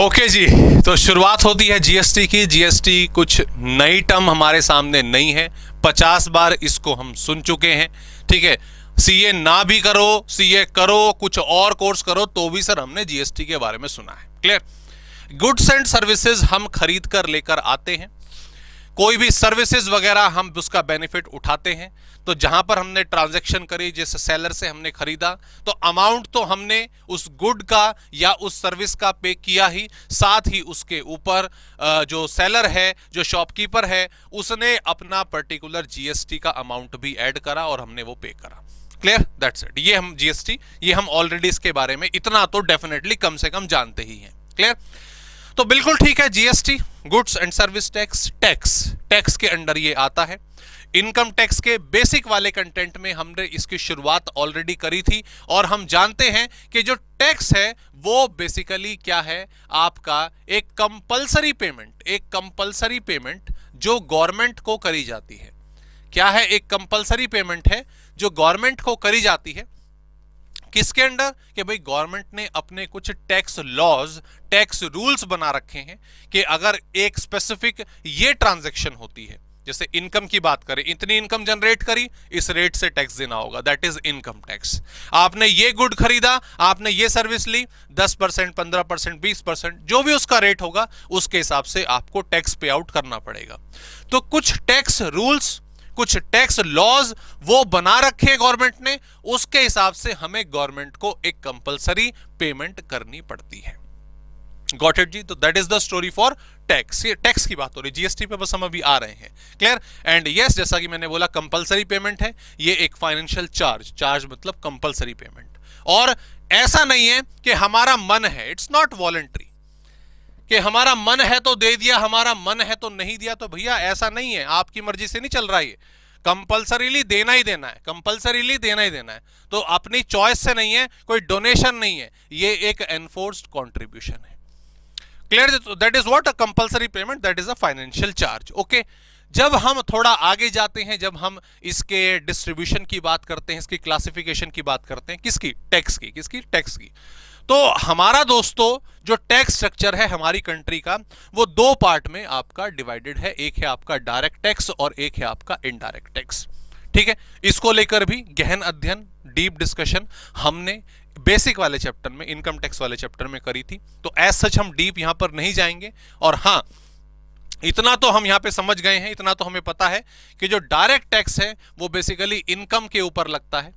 Okay जी, तो शुरुआत होती है जीएसटी की। जीएसटी कुछ नई टर्म हमारे सामने नहीं है, 50 बार इसको हम सुन चुके हैं। ठीक है, सीए ना भी करो, सीए करो, कुछ और कोर्स करो, तो भी सर हमने जीएसटी के बारे में सुना है। क्लियर। गुड्स एंड सर्विसेज हम खरीद कर लेकर आते हैं, कोई भी सर्विसेज वगैरह हम उसका बेनिफिट उठाते हैं। तो जहां पर हमने ट्रांजैक्शन करी, जैसे सेलर से हमने खरीदा, तो अमाउंट तो हमने उस गुड का या उस सर्विस का पे किया ही, साथ ही उसके ऊपर जो सेलर है, जो शॉपकीपर है, उसने अपना पर्टिकुलर जीएसटी का अमाउंट भी ऐड करा और हमने वो पे करा। Clear, that's it. ये हम जीएसटी, ये हम ऑलरेडी इसके बारे में इतना तो डेफिनेटली कम से कम जानते ही हैं। क्लियर, तो बिल्कुल ठीक है। GST goods and service tax, tax के अंडर ये आता है। इनकम टैक्स के बेसिक वाले कंटेंट में हमने इसकी शुरुआत ऑलरेडी करी थी और हम जानते हैं कि जो टैक्स है वो बेसिकली क्या है, आपका एक कंपलसरी पेमेंट जो गवर्नमेंट को करी जाती है। क्या है? एक कंपलसरी पेमेंट है जो गवर्नमेंट को करी जाती है। किसके अंडर? कि भाई गवर्नमेंट ने अपने कुछ टैक्स लॉज, टैक्स रूल्स बना रखे हैं कि अगर एक स्पेसिफिक ये ट्रांजैक्शन होती है, जैसे इनकम की बात करें, इतनी इनकम जनरेट करी, इस रेट से टैक्स देना होगा, दैट इज इनकम टैक्स। आपने ये गुड खरीदा, आपने ये सर्विस ली, 10%, 15%, 20%, जो भी उसका रेट होगा उसके हिसाब से आपको टैक्स पे आउट करना पड़ेगा। तो कुछ टैक्स रूल्स, कुछ टैक्स लॉज वो बना रखे गवर्नमेंट ने, उसके हिसाब से हमें गवर्नमेंट को एक कंपलसरी पेमेंट करनी पड़ती है। गॉट इट जी? तो that is the story for tax. ये टैक्स की बात हो रही है, जीएसटी पे बस हम अभी आ रहे हैं। क्लियर एंड यस, जैसा कि मैंने बोला कंपलसरी पेमेंट है, ये एक फाइनेंशियल चार्ज मतलब कंपलसरी पेमेंट। और ऐसा नहीं है कि हमारा मन है, इट्स नॉट वॉलंटरी कि हमारा मन है तो दे दिया, हमारा मन है तो नहीं दिया। तो भैया ऐसा नहीं है, आपकी मर्जी से नहीं चल रहा है, कंपलसरीली देना ही देना है, कंपलसरीली देना ही देना है। तो अपनी चॉइस से नहीं है, कोई डोनेशन नहीं है, ये एक एनफोर्स्ड कॉन्ट्रीब्यूशन है। Clear? That is what a compulsory payment, that is a financial charge. Okay, जब हम थोड़ा आगे जाते हैं, जब हम इसके डिस्ट्रीब्यूशन की बात करते हैं, इसकी क्लासिफिकेशन की बात करते हैं, किसकी? टैक्स की। किसकी? टैक्स की। तो हमारा दोस्तों जो टैक्स स्ट्रक्चर है हमारी कंट्री का, वो दो पार्ट में आपका डिवाइडेड है। एक है आपका डायरेक्ट टैक्स और एक है आपका इनडायरेक्ट टैक्स। ठीक है, इसको लेकर भी गहन अध्ययन, डीप डिस्कशन हमने बेसिक वाले चैप्टर में, इनकम टैक्स वाले चैप्टर में करी थी। तो एज सच हम डीप यहां पर नहीं जाएंगे। और हां, इतना तो हम यहां पे समझ गए हैं, इतना तो हमें पता है कि जो डायरेक्ट टैक्स है वो बेसिकली इनकम के ऊपर लगता है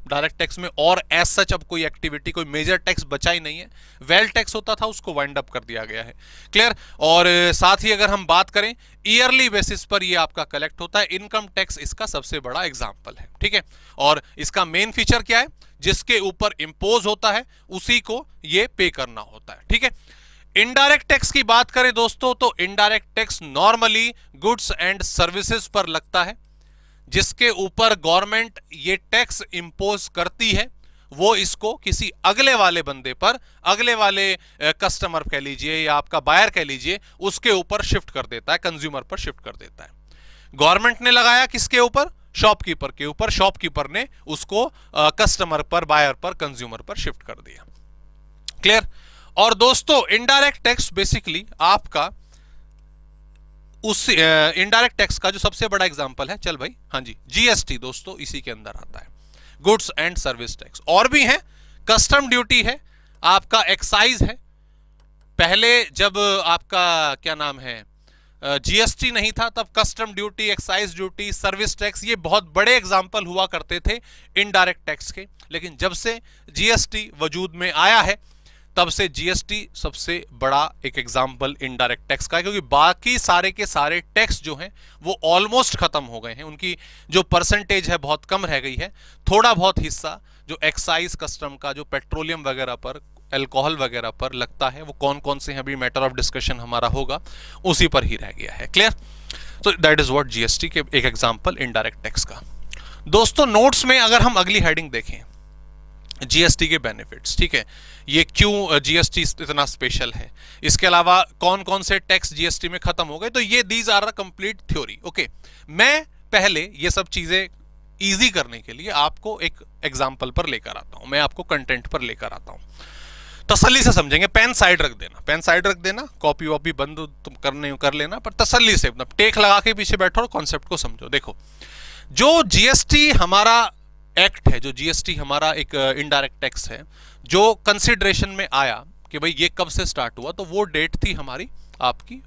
डायरेक्ट टैक्स में, और एज सच अब कोई एक्टिविटी, कोई मेजर टैक्स बचा ही नहीं है। वेल टैक्स होता था, उसको वाइंड अप कर दिया गया है। क्लियर? और साथ ही अगर हम बात करें, ईयरली बेसिस पर ये आपका कलेक्ट होता है। इनकम टैक्स इसका सबसे बड़ा एग्जांपल है। ठीक है, और इसका मेन फीचर क्या है? जिसके ऊपर इंपोज होता है उसी को ये पे करना होता है। ठीक है, इनडायरेक्ट टैक्स की बात करें दोस्तों, तो indirect tax normally goods and services पर लगता है। जिसके ऊपर गवर्नमेंट ये टैक्स इंपोज करती है, वो इसको किसी अगले वाले बंदे पर, अगले वाले कस्टमर कह लीजिए या आपका बायर कह लीजिए, उसके ऊपर शिफ्ट कर देता है, कंज्यूमर पर शिफ्ट कर देता है। गवर्नमेंट ने लगाया किसके ऊपर? शॉपकीपर के ऊपर, शॉपकीपर ने उसको कस्टमर पर, बायर पर, कंज्यूमर पर शिफ्ट कर दिया। क्लियर? और दोस्तों इनडायरेक्ट टैक्स बेसिकली आपका उस इनडायरेक्ट टैक्स का जो सबसे बड़ा एग्जांपल है, चल भाई, हाँ जी, जीएसटी दोस्तों इसी के अंदर आता है। गुड्स एंड सर्विस टैक्स और भी है, कस्टम ड्यूटी है, आपका एक्साइज है। पहले जब आपका क्या नाम है, जीएसटी नहीं था, तब custom duty, excise duty, service tax, ये बहुत बड़े एग्जांपल हुआ करते थे इनडायरेक्ट टैक्स के। लेकिन जब से जीएसटी वजूद में आया है, तब से जीएसटी सबसे बड़ा एक एग्जाम्पल इनडायरेक्ट टैक्स का है, क्योंकि बाकी सारे के सारे टैक्स जो हैं वो ऑलमोस्ट खत्म हो गए हैं, उनकी जो परसेंटेज है बहुत कम रह गई है। थोड़ा बहुत हिस्सा जो एक्साइज कस्टम का, जो पेट्रोलियम वगैरह पर, अल्कोहल वगैरह पर लगता है, वो कौन कौन से हैं अभी मैटर ऑफ डिस्कशन हमारा होगा, उसी पर ही रह गया है। क्लियर? तो दैट इज व्हाट जीएसटी के एक एग्जाम्पल इनडायरेक्ट टैक्स का। दोस्तों नोट्स में अगर हम अगली हेडिंग देखें, जीएसटी के बेनिफिट्स, ठीक है, ये क्यों जीएसटी इतना स्पेशल है, इसके अलावा कौन कौन से टैक्स जीएसटी में खत्म हो गए, तो ये these are the complete theory. Okay, मैं पहले ये सब चीजें इजी करने के लिए आपको एक एग्जांपल पर लेकर आता हूं, मैं आपको कंटेंट पर लेकर आता हूं। तसल्ली से समझेंगे। पेन साइड रख देना, पेन साइड रख देना, कॉपी वॉपी बंद तुम करने कर लेना, पर तसल्ली से टेक लगा के पीछे बैठो और कॉन्सेप्ट को समझो। देखो, जो जीएसटी हमारा एक्ट है, जो जीएसटी हमारा एक इनडायरेक्ट टैक्स है, जो कंसिडरेशन में आया कि भाई ये कब से स्टार्ट हुआ, तो वो डेट थी हमारी आपकी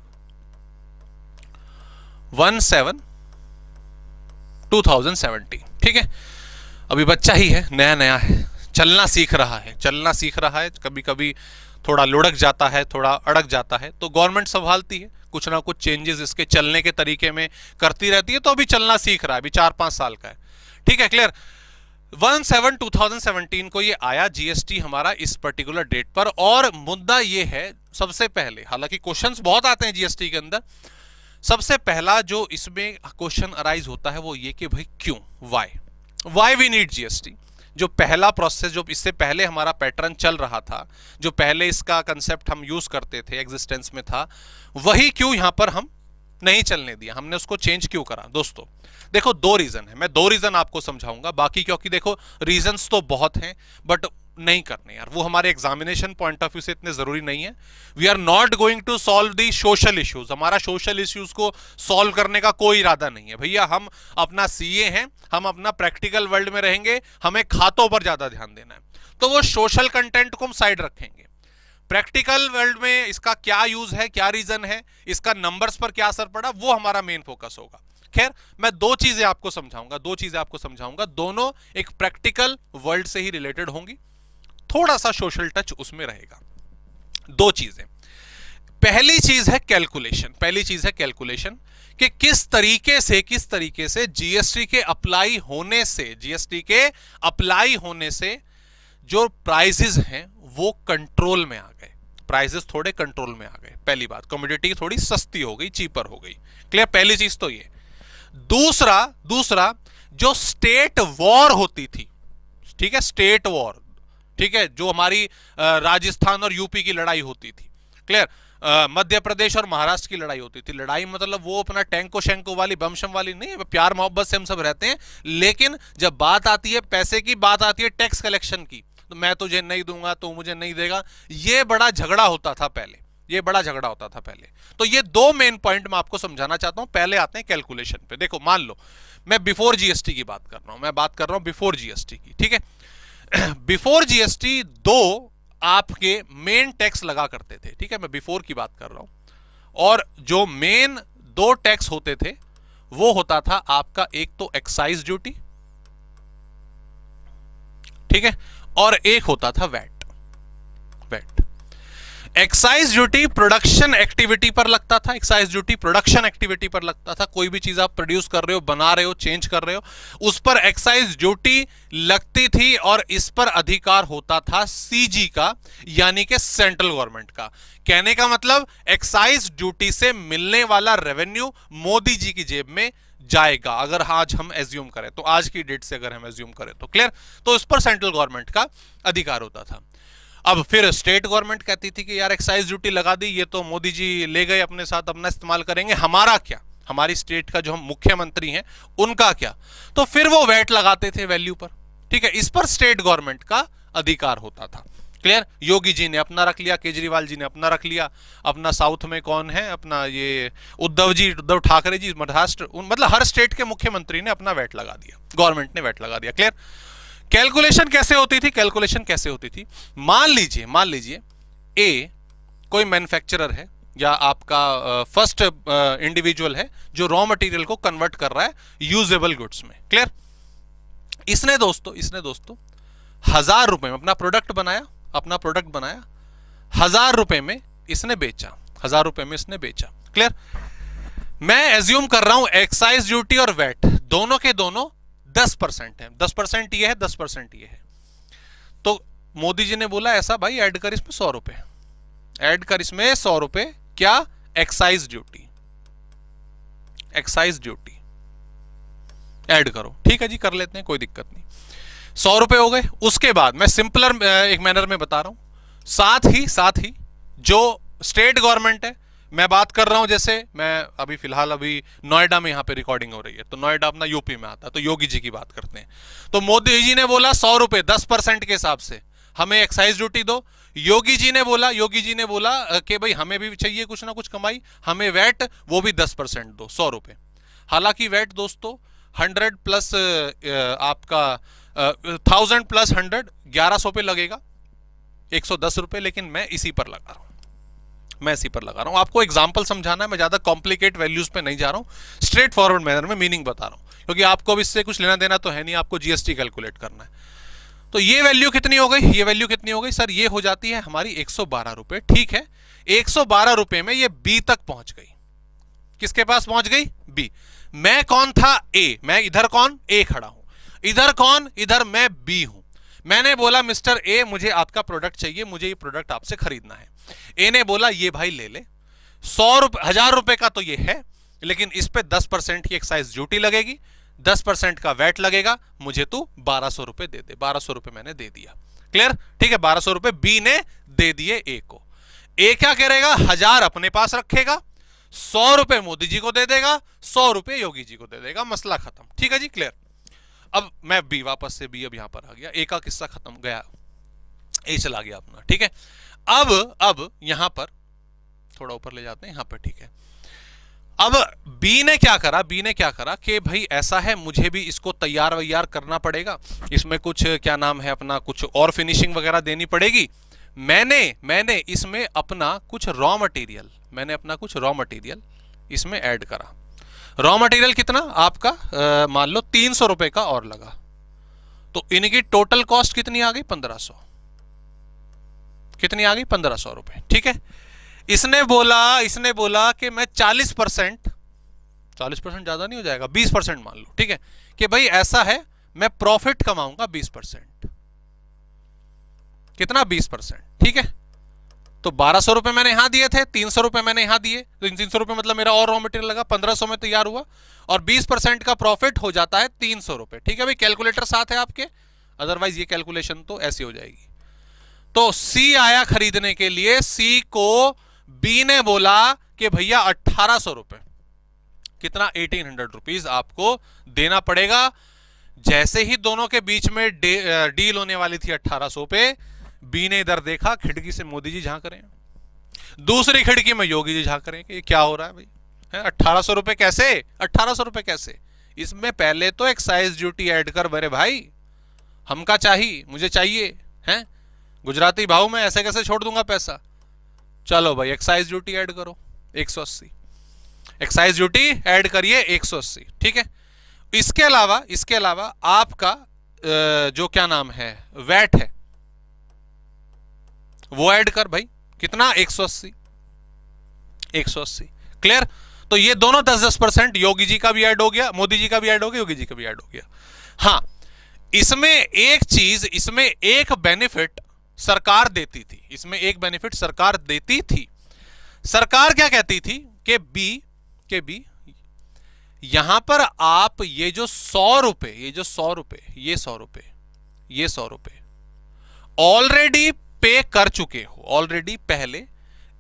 1/7/2017। ठीक है, अभी बच्चा ही है, नया नया है, चलना सीख रहा है, चलना सीख रहा है, कभी कभी थोड़ा लुढ़क जाता है, थोड़ा अड़क जाता है, तो गवर्नमेंट संभालती है, कुछ ना कुछ चेंजेस इसके चलने के तरीके में करती रहती है। तो अभी चलना सीख रहा है, अभी 4-5 साल का है। ठीक है, क्लियर। 1/7/2017 को ये आया जीएसटी हमारा इस पर्टिकुलर डेट पर। और मुद्दा ये है, सबसे पहले, हालांकि क्वेश्चंस बहुत आते हैं जीएसटी के अंदर, सबसे पहला जो इसमें क्वेश्चन अराइज होता है वो ये कि भाई क्यों, वाई वी नीड जीएसटी। जो पहला प्रोसेस, जो इससे पहले हमारा पैटर्न चल रहा था, जो पहले इसका कंसेप्ट हम यूज करते थे, एग्जिस्टेंस में था, वही क्यों यहां पर हम नहीं चलने दिया, हमने उसको चेंज क्यों करा। दोस्तों देखो, 2 रीजन है, मैं 2 रीजन आपको समझाऊंगा, बाकी क्योंकि देखो रीजंस तो बहुत हैं, बट नहीं करने यार, वो हमारे एग्जामिनेशन पॉइंट ऑफ व्यू से इतने जरूरी नहीं है। We are not going to solve the social issues, हमारा सोशल इश्यूज को सॉल्व करने का कोई इरादा नहीं है भैया। हम अपना सीए हैं, हम अपना प्रैक्टिकल वर्ल्ड में रहेंगे, हमें खातों पर ज्यादा ध्यान देना है, तो वो सोशल कंटेंट को हम साइड रखेंगे। प्रैक्टिकल वर्ल्ड में इसका क्या यूज है, क्या रीजन है, इसका नंबर्स पर क्या असर पड़ा, वो हमारा मेन फोकस होगा। खैर, मैं 2 चीजें आपको समझाऊंगा, दोनों एक प्रैक्टिकल वर्ल्ड से ही रिलेटेड होंगी, थोड़ा सा सोशल टच उसमें रहेगा। 2 चीजें, पहली चीज है कैलकुलेशन, कि किस तरीके से जीएसटी के अप्लाई होने से जो प्राइसेस हैं वो कंट्रोल में आ गए, प्राइसेस थोड़े कंट्रोल में आ गए। पहली बात, कमोडिटी थोड़ी सस्ती हो गई, चीपर हो गई। क्लियर, पहली चीज तो ये। दूसरा जो स्टेट वॉर होती थी, ठीक है, स्टेट वॉर, ठीक है, जो हमारी राजस्थान और यूपी की लड़ाई होती थी, क्लियर, मध्य प्रदेश और महाराष्ट्र की लड़ाई होती थी। लड़ाई मतलब वो अपना टैंको शैंको वाली, बमशम वाली नहीं, प्यार मोहब्बत से हम सब रहते हैं, लेकिन जब बात आती है पैसे की, बात आती है टैक्स कलेक्शन की, तो मैं तुझे नहीं दूंगा, तो मुझे नहीं देगा, ये बड़ा झगड़ा होता था पहले, तो ये 2 मेन पॉइंट मैं आपको समझाना चाहता हूं। पहले आते हैं कैलकुलेशन पे। देखो, मान लो मैं बिफोर जीएसटी की बात कर रहा हूं, बिफोर जीएसटी की, ठीक है। बिफोर जीएसटी 2 आपके मेन टैक्स लगा करते थे, ठीक है, मैं बिफोर की बात कर रहा हूं, और जो मेन 2 टैक्स होते थे वो होता था आपका, एक तो एक्साइज ड्यूटी, ठीक है, और एक होता था VAT. Excise duty production activity पर लगता था, कोई भी चीज आप प्रोड्यूस कर रहे हो, बना रहे हो, चेंज कर रहे हो, उस पर एक्साइज ड्यूटी लगती थी, और इस पर अधिकार होता था सीजी का, यानी कि सेंट्रल गवर्नमेंट का। कहने का मतलब, एक्साइज ड्यूटी से मिलने वाला रेवेन्यू मोदी जी की जेब में जाएगा, अगर आज हम एज्यूम करें तो, आज की डेट से अगर हम एज्यूम करें तो, क्लियर, तो इस पर सेंट्रल गवर्नमेंट का अधिकार होता था। अब फिर स्टेट गवर्नमेंट कहती थी कि यार एक्साइज ड्यूटी लगा दी, ये तो मोदी जी ले गए अपने साथ, अपना इस्तेमाल करेंगे, हमारा क्या, हमारी स्टेट का जो हम मुख्यमंत्री हैं उनका क्या, तो फिर वो वैट लगाते थे वैल्यू पर, ठीक है, इस पर स्टेट गवर्नमेंट का अधिकार होता था। क्लियर, योगी जी ने अपना रख लिया, केजरीवाल जी ने अपना रख लिया, अपना साउथ में कौन है, अपना ये उद्धव ठाकरे जी महाराष्ट्र, मतलब हर स्टेट के मुख्यमंत्री ने अपना वैट लगा दिया, गवर्नमेंट ने वैट लगा दिया। क्लियर, कैलकुलेशन कैसे होती थी, मान लीजिए ए कोई मैन्युफैक्चरर है, या आपका फर्स्ट इंडिविजुअल है जो रॉ मटेरियल को कन्वर्ट कर रहा है यूजेबल गुड्स में। क्लियर, इसने दोस्तों 1000 रुपए में अपना प्रोडक्ट बनाया, 1000 रुपए में इसने बेचा, 1000 रुपए में इसने बेचा। क्लियर, मैं एज्यूम कर रहा हूं एक्साइज ड्यूटी और वैट दोनों के दोनों 10% है, 10% ये है, 10% ये है, तो मोदी जी ने बोला ऐसा भाई, ऐड कर इसमें 100 रुपए, ऐड कर इसमें 100 रुपए, क्या, एक्साइज ड्यूटी ऐड करो। ठीक है जी, कर लेते हैं, कोई दिक्कत नहीं, 100 रुपए हो गए। उसके बाद मैं सिंपलर एक मैनर में बता रहा हूं, साथ ही जो स्टेट गवर्नमेंट है, मैं बात कर रहा हूं, जैसे मैं अभी फिलहाल नोएडा में यहां पे रिकॉर्डिंग हो रही है, तो नोएडा अपना यूपी में आता है, तो योगी जी की बात करते हैं, तो मोदी जी ने बोला 100 रुपए 10% के हिसाब से हमें एक्साइज ड्यूटी दो, योगी जी ने बोला कि भाई हमें भी चाहिए कुछ ना कुछ कमाई, हमें वैट वो भी 10% दो, 100 रुपए। हालांकि वैट दोस्तों 100 प्लस आपका 1000 प्लस 100 1100 पे लगेगा, 110 रुपए, लेकिन मैं इसी पर लगा रहा हूं, आपको एग्जांपल समझाना है, मैं ज्यादा कॉम्प्लिकेट वैल्यूज पे नहीं जा रहा हूं, स्ट्रेट फॉरवर्ड मैनर में मीनिंग बता रहा हूं, क्योंकि आपको अब इससे कुछ लेना देना तो है नहीं, आपको जीएसटी कैलकुलेट करना है। तो ये वैल्यू कितनी हो गई, ये वैल्यू कितनी हो गई सर, ये हो जाती है हमारी 112 रुपए। ठीक है, 112 रुपए में ये बी तक पहुंच गई। किसके पास पहुंच गई, बी। मैं कौन था, ए। मैं इधर कौन, ए खड़ा हूं। इधर कौन, इधर मैं बी हूं। मैंने बोला मिस्टर ए मुझे आपका प्रोडक्ट चाहिए, मुझे ये प्रोडक्ट आपसे खरीदना है। ए ने बोला ये भाई ले ले, 100 रुपए 1000 रुपए का तो ये है, लेकिन इस पे 10% की एक्साइज ड्यूटी लगेगी, 10% का वैट लगेगा, मुझे तू 1200 रुपए दे दे। 1200 रुपए मैंने दे दिया। क्लियर, ठीक है, 1200 रुपए बी ने दे दिए ए को। ए क्या करेगा, 1000 अपने पास रखेगा, 100 रुपए मोदी जी को दे देगा, 100 रुपए योगी जी को दे देगा, मसला खत्म। ठीक है जी, क्लियर। अब मैं बी, वापस से बी अब यहां पर आ गया, ए का किस्सा खत्म गया, ए चला गया अपना। ठीक है, अब यहां पर थोड़ा ऊपर ले जाते हैं, यहां पर। ठीक है, अब बी ने क्या करा कि भाई ऐसा है, मुझे भी इसको तैयार वैयार करना पड़ेगा, इसमें कुछ क्या नाम है अपना, कुछ और फिनिशिंग वगैरह देनी पड़ेगी। मैंने इसमें अपना कुछ रॉ मटेरियल इसमें ऐड करा। रॉ मटेरियल कितना आपका, मान लो 300 रुपए का और लगा, तो इनकी टोटल कॉस्ट कितनी आ गई, 1500। कितनी आ गई, 1500 रुपए। ठीक है, इसने बोला कि मैं 40% ज्यादा नहीं हो जाएगा, 20% मान लो। ठीक है, कि भाई ऐसा है, मैं प्रॉफिट कमाऊंगा 20%। कितना, 20%। ठीक है, तो 1200 रुपए मैंने यहां दिए थे, 300 रुपए मैंने यहां दिए, तो इन 300 रुपए मतलब मेरा और रॉ मटेरियल लगा, 1500 में तैयार हुआ, और 20% का प्रॉफिट हो जाता है 300 रुपए। ठीक है भाई, कैलकुलेटर साथ है आपके, अदरवाइज ये कैलकुलेशन तो ऐसी हो जाएगी। तो सी आया खरीदने के लिए, सी को बी ने बोला कि भैया 1800 रुपए, कितना, 1800 रुपीज आपको देना पड़ेगा। जैसे ही दोनों के बीच में डील होने वाली थी 1800 पे, बी ने इधर देखा, खिड़की से मोदी जी झांक रहे हैं, दूसरी खिड़की में योगी जी झांक रहे हैं कि ये क्या हो रहा है भाई, है 1800 रुपए कैसे, 1800 रुपए कैसे, इसमें पहले तो एक्साइज ड्यूटी ऐड कर मेरे भाई, हमका चाहिए, मुझे चाहिए, हैं गुजराती भाव में ऐसे कैसे छोड़ दूंगा पैसा। चलो भाई एक्साइज ड्यूटी ऐड करो 180, एक्साइज ड्यूटी ऐड करिए 180। ठीक है, इसके अलावा आपका जो क्या नाम है वैट है वो ऐड कर भाई, कितना, 180। क्लियर, तो ये दोनों 10-10%, योगी जी का भी ऐड हो गया, मोदी जी का भी ऐड हो गया, योगी जी का भी ऐड हो गया। हाँ, इसमें एक बेनिफिट सरकार देती थी, सरकार क्या कहती थी कि बी यहां पर आप ये जो 100 रुपए ऑलरेडी पे कर चुके हो, ऑलरेडी पहले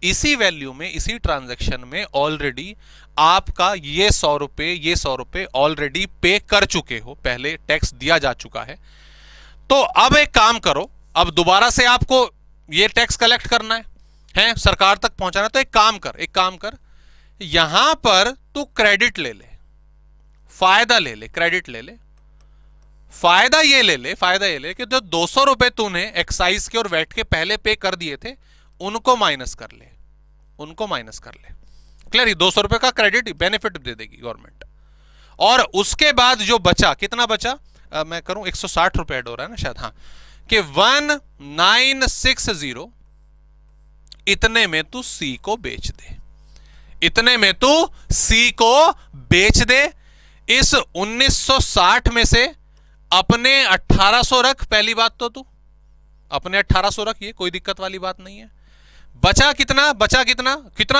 इसी वैल्यू में, इसी ट्रांजैक्शन में ऑलरेडी आपका ये 100 रुपए ऑलरेडी पे कर चुके हो, पहले टैक्स दिया जा चुका है। तो अब एक काम करो, अब दोबारा से आपको ये टैक्स कलेक्ट करना है सरकार तक पहुंचाना है, तो एक काम कर यहां पर तू क्रेडिट ले ले, फायदा ले ले, क्रेडिट ले ले, फायदा ये ले कि जो 200 रुपए तूने एक्साइज के और वैट के पहले पे कर दिए थे उनको माइनस कर ले। क्लियर, 200 रुपए का क्रेडिट बेनिफिट दे देगी गवर्नमेंट, और उसके बाद जो बचा, कितना बचा, मैं करूं 160 रुपए ऐड हो रहा है ना शायद, हाँ, कि 1960 इतने में तू सी को बेच दे, इस 1960 में से अपने 1800 रख, पहली बात तो तू अपने 1800 रख, ये कोई दिक्कत वाली बात नहीं है। बचा कितना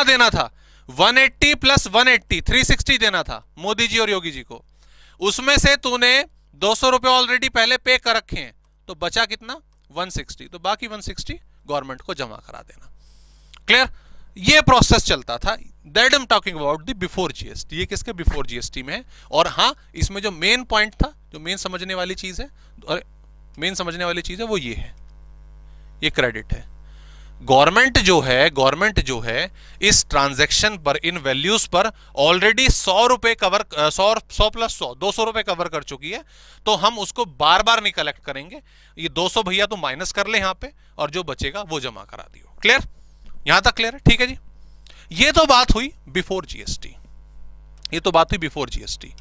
देना था, 180 प्लस 180 360 देना था मोदी जी और योगी जी को, उसमें से तूने 200 रुपए ऑलरेडी पहले पे कर रखे हैं, तो बचा कितना, 160, तो बाकी 160 गवर्नमेंट को जमा करा देना। क्लियर, ये प्रोसेस चलता था, that I am talking about the before GST, ये किसके बिफोर जीएसटी में है। और हाँ, इसमें जो मेन पॉइंट था, जो मेन समझने वाली चीज है, और मेन समझने वाली चीज है वो ये है, ये क्रेडिट है। गवर्नमेंट जो है इस ट्रांजैक्शन पर, इन वैल्यूज पर ऑलरेडी 100 रुपए कवर, 100 प्लस 100 200 रुपए कवर कर चुकी है, तो हम उसको बार बार नहीं कलेक्ट करेंगे। ये 200 भैया तो माइनस कर ले यहां पे, और जो बचेगा वो जमा करा दियो। क्लियर? यहां तक क्लियर है? ठीक है जी। ये तो बात हुई बिफोर जीएसटी, ये तो बात हुई बिफोर जीएसटी।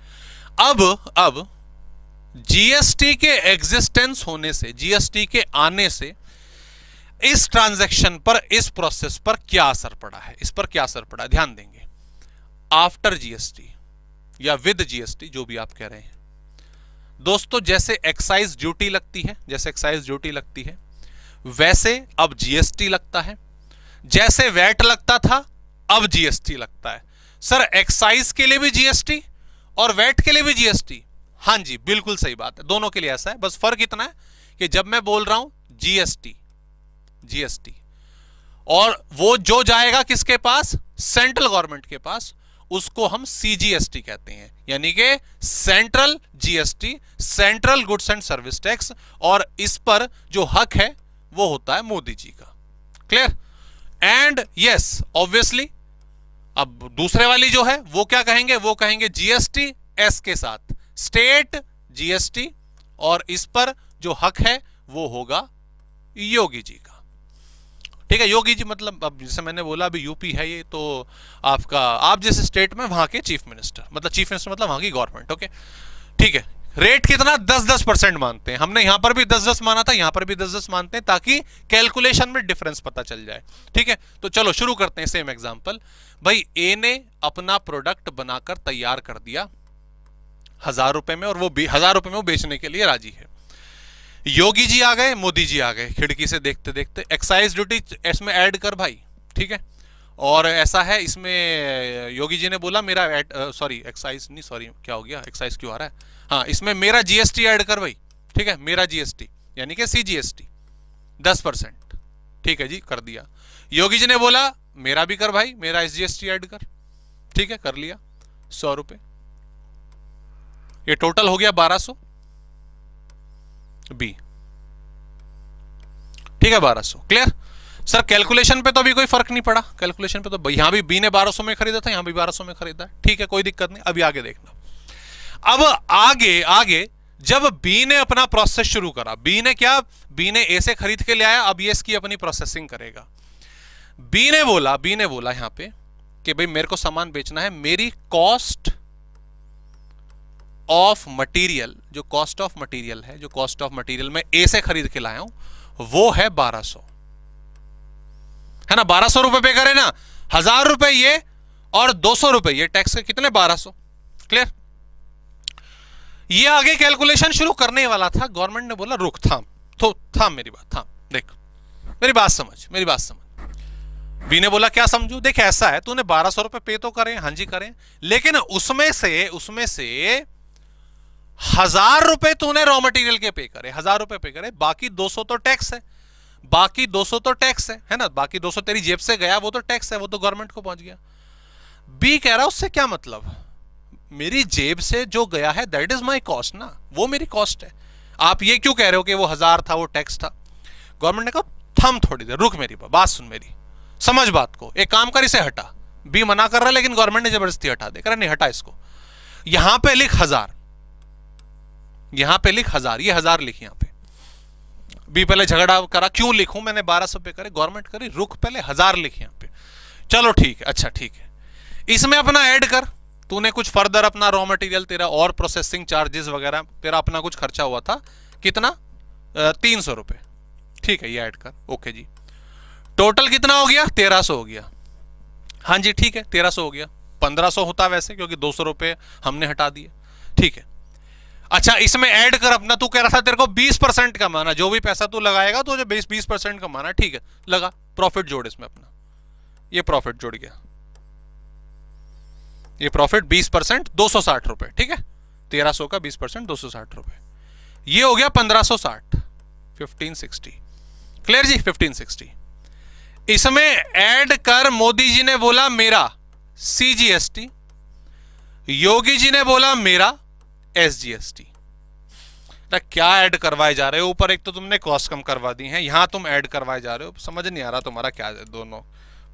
अब जीएसटी के एग्जिस्टेंस होने से, जीएसटी के आने से इस ट्रांजैक्शन पर, इस प्रोसेस पर क्या असर पड़ा है, इस पर क्या असर पड़ा है, ध्यान देंगे। आफ्टर जीएसटी या विद जीएसटी, जो भी आप कह रहे हैं दोस्तों, जैसे एक्साइज ड्यूटी लगती है, जैसे एक्साइज ड्यूटी लगती है, वैसे अब जीएसटी लगता है। जैसे वैट लगता था, अब जीएसटी लगता है। सर एक्साइज के लिए भी जीएसटी और वैट के लिए भी जीएसटी? हां जी, बिल्कुल सही बात है, दोनों के लिए ऐसा है। बस फर्क इतना है कि जब मैं बोल रहा हूं जीएसटी, और वो जो जाएगा किसके पास, सेंट्रल गवर्नमेंट के पास, उसको हम सीजीएसटी कहते हैं, यानी कि central GST, central goods and service tax, और इस पर जो हक है वो होता है मोदी जी का। क्लियर? एंड यस, ऑब्वियसली अब दूसरे वाली जो है वो क्या कहेंगे, वो कहेंगे जीएसटी एस के साथ स्टेट जीएसटी, और इस पर जो हक है वो होगा योगी जी का। ठीक है, योगी जी मतलब, अब जैसे मैंने बोला अभी यूपी है ये, तो आपका, आप जिस स्टेट में वहां के चीफ मिनिस्टर, मतलब चीफ मिनिस्टर मतलब वहां की गवर्नमेंट। ओके ठीक है। रेट कितना, 10-10% मानते हैं। हमने यहां पर भी 10-10 माना था, यहां पर भी 10-10 मानते हैं, ताकि कैलकुलेशन में डिफरेंस पता चल जाए। ठीक है, तो चलो शुरू करते हैं। सेम एग्जांपल, भाई ए ने अपना प्रोडक्ट बनाकर तैयार कर दिया 1000 रुपए में, और वो 1000 रुपए में वो बेचने के लिए राजी है। योगी जी आ गए, मोदी जी आ गए, खिड़की से देखते देखते, एक्साइज ड्यूटी इसमें ऐड कर भाई। ठीक है, और ऐसा है इसमें, योगी जी ने बोला मेरा सॉरी एक्साइज नहीं, सॉरी क्या हो गया, एक्साइज क्यों आ रहा है, हाँ इसमें मेरा जीएसटी ऐड कर भाई। ठीक है, मेरा जीएसटी यानी कि सीजीएसटी 10%। ठीक है जी, कर दिया। योगी जी ने बोला मेरा भी कर भाई, मेरा एसजीएसटी ऐड कर। ठीक है, कर लिया 100 रुपए, ये टोटल हो गया 1200 बी। ठीक है, 1200। क्लियर? सर कैलकुलेशन पे तो अभी कोई फर्क नहीं पड़ा, कैलकुलेशन पे तो यहां भी बी ने 1200 में खरीदा था, यहां भी 1200 में खरीदा। ठीक है, कोई दिक्कत नहीं। अभी आगे देखना। अब आगे जब बी ने अपना प्रोसेस शुरू करा, बी ने क्या, बी ने ए से खरीद के ले आया, अब ये इसकी अपनी प्रोसेसिंग करेगा। बी ने बोला यहां पे कि भाई मेरे को सामान बेचना है, मेरी कॉस्ट ऑफ मटेरियल, जो कॉस्ट ऑफ मटेरियल है, जो कॉस्ट ऑफ मटेरियल मैं ए से खरीद के लाया हूं, वो है 1200, है ना। 1200 रुपए पे करे ना, 1000 रुपए ये और 200 रुपए ये टैक्स के, कितने, 1200। क्लियर? ये आगे कैलकुलेशन शुरू करने वाला था, गवर्नमेंट ने बोला रुक, थाम मेरी बात, थाम, देख मेरी बात समझ। बी ने बोला क्या समझू, देख ऐसा है, तूने 1200 रुपए पे तो करें, हाँ जी करें, लेकिन उसमें से 1000 रुपए तूने रॉ मटेरियल के पे करे, 1000 रुपए पे करे, बाकी 200 तो टैक्स है, है ना, बाकी 200 तेरी जेब से गया, वो तो टैक्स है, वो तो गवर्नमेंट को पहुंच गया। बी कह रहा उससे क्या मतलब, मेरी जेब से जो गया है दैट इज माई कॉस्ट ना, वो मेरी कॉस्ट है। आप ये क्यों कह रहे हो कि वो 1000 था, वो टैक्स था। गवर्नमेंट ने कहा थम थोड़ी देर रुक, मेरी बात सुन, मेरी समझ बात को, एक काम कर, इसे हटा। बी मना कर रहा है, लेकिन गवर्नमेंट ने जबरदस्ती हटा दे, कह रहा नहीं हटा इसको, यहां पे लिख 1000, यहां पे लिख 1000, ये 1000 लिख यहां पे। बी पहले झगड़ा करा, क्यों लिखूं, मैंने 1200 पे करे, गवर्नमेंट करी, रुक पहले 1000 लिख यहां पे। चलो ठीक है, अच्छा ठीक है, इसमें अपना ऐड कर, तूने कुछ फर्दर अपना रॉ मटेरियल, तेरा और प्रोसेसिंग चार्जेस वगैरह, तेरा अपना कुछ खर्चा हुआ था, कितना, 300 रुपए। ठीक है, ये ऐड कर, ओके जी। टोटल कितना हो गया, 1300 हो गया। हाँ जी ठीक है, 1300 हो गया, 1500 होता वैसे, क्योंकि 200 रुपए हमने हटा दिए। ठीक है, अच्छा इसमें ऐड कर अपना, तू कह रहा था तेरे को 20% कमाना, जो भी पैसा तू लगाएगा तो जो 20% कमाना, ठीक है लगा, प्रॉफिट जोड़ इसमें अपना, ये प्रॉफिट जुड़ गया, ये प्रॉफिट 20% 260 रुपए। ठीक है, 1300 का 20% 260 रुपए, ये हो गया 1560, 1560। क्लियर जी, 1560। इसमें ऐड कर, मोदी जी ने बोला मेरा सीजीएसटी, योगी जी ने बोला मेरा एसजीएसटी। क्या ऐड करवाए जा रहे हो? ऊपर एक तो तुमने कॉस्ट कम करवा दी है, यहां तुम ऐड करवाए जा रहे हो। समझ नहीं आ रहा तुम्हारा क्या है, दोनों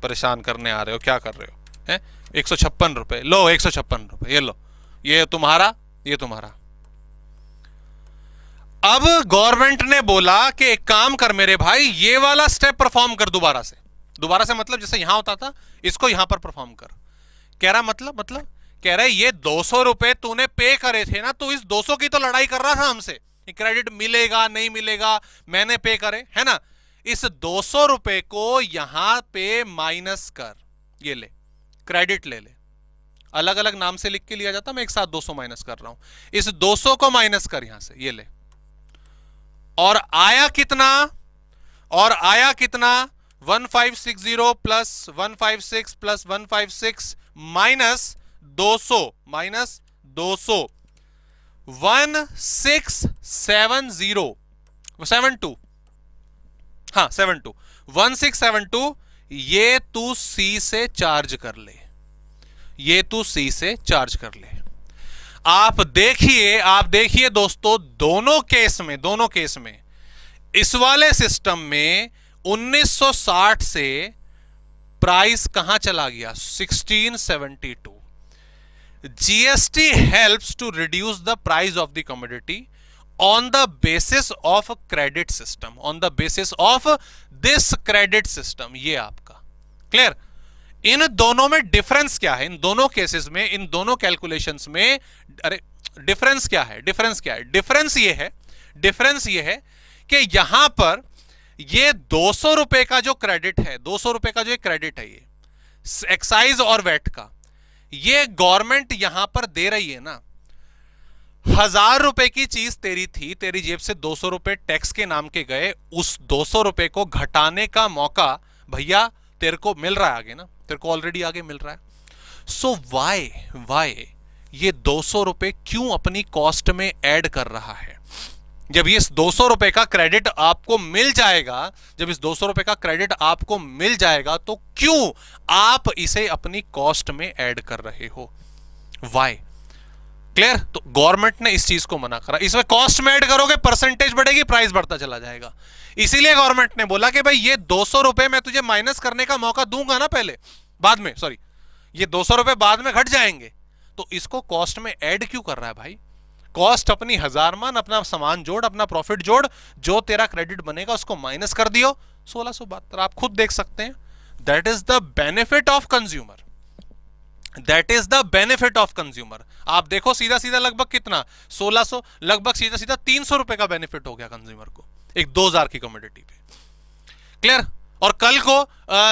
परेशान करने आ रहे हो, क्या कर रहे हो? हैं? 156 रुपए लो, 156 रुपए ये लो, ये तुम्हारा, ये तुम्हारा। अब गवर्नमेंट ने बोला कि एक काम कर मेरे भाई, ये वाला स्टेप परफॉर्म कर दोबारा से। दोबारा से मतलब जैसे यहां होता था, इसको यहां पर परफॉर्म कर। कह रहा मतलब कह रहा है ये 200 रुपए तूने पे करे थे ना, तो इस 200 की तो लड़ाई कर रहा था हमसे, क्रेडिट मिलेगा नहीं मिलेगा, मैंने पे करे है ना। इस 200 रुपए को यहां पे माइनस कर, ये ले क्रेडिट ले ले। अलग अलग नाम से लिख के लिया जाता, मैं एक साथ 200 माइनस कर रहा हूं। इस 200 को माइनस कर यहां से, ये ले। और आया कितना? और आया कितना? 1560 प्लस 156 प्लस 156 माइनस 200, माइनस 200, 1672, हाँ 72, 1672। ये तू सी से चार्ज कर ले, ये तू सी से चार्ज कर ले। आप देखिए दोस्तों, दोनों केस में इस वाले सिस्टम में 1960 से प्राइस कहां चला गया? 1672। GST helps to reduce the price of the commodity on the basis of credit system, on the basis of this credit system. ये आपका क्लियर? इन दोनों में डिफरेंस क्या है? इन दोनों केसेस में, इन दोनों कैलकुलेशंस में, अरे डिफरेंस क्या है? डिफरेंस ये है कि यहां पर ये 200 रुपए का जो क्रेडिट है, 200 रुपए का जो क्रेडिट है, ये एक्साइज और वैट का, ये गवर्नमेंट यहां पर दे रही है ना। 1000 रुपए की चीज तेरी थी, तेरी जेब से 200 रुपए टैक्स के नाम के गए, उस 200 रुपए को घटाने का मौका भैया तेरे को मिल रहा है आगे ना, तेरे को ऑलरेडी आगे मिल रहा है। सो वाई ये 200 रुपए क्यों अपनी कॉस्ट में ऐड कर रहा है? जब ये 200 रुपए का क्रेडिट आपको मिल जाएगा, जब इस 200 रुपए का क्रेडिट आपको मिल जाएगा, तो क्यों आप इसे अपनी कॉस्ट में ऐड कर रहे हो? वाई? क्लियर? तो गवर्नमेंट ने इस चीज को मना करा। इसमें कॉस्ट में ऐड करोगे, परसेंटेज बढ़ेगी, प्राइस बढ़ता चला जाएगा। इसीलिए गवर्नमेंट ने बोला कि भाई ये 200 रुपए मैं तुझे माइनस करने का मौका दूंगा ना पहले, बाद में, सॉरी, ये 200 रुपए बाद में घट जाएंगे, तो इसको कॉस्ट में ऐड क्यों कर रहा है भाई? कॉस्ट अपनी 1000 मान, अपना सामान जोड़, अपना प्रॉफिट जोड़, जो तेरा क्रेडिट बनेगा उसको माइनस कर दियो, 1672। आप खुद देख सकते हैं। That is the benefit of consumer, that is the benefit of consumer. आप देखो सीधा सीधा लगभग कितना, 1600, लगभग सीधा सीधा 300 रुपए का बेनिफिट हो गया कंज्यूमर को एक 2000 की कमोडिटी पे। क्लियर? और कल को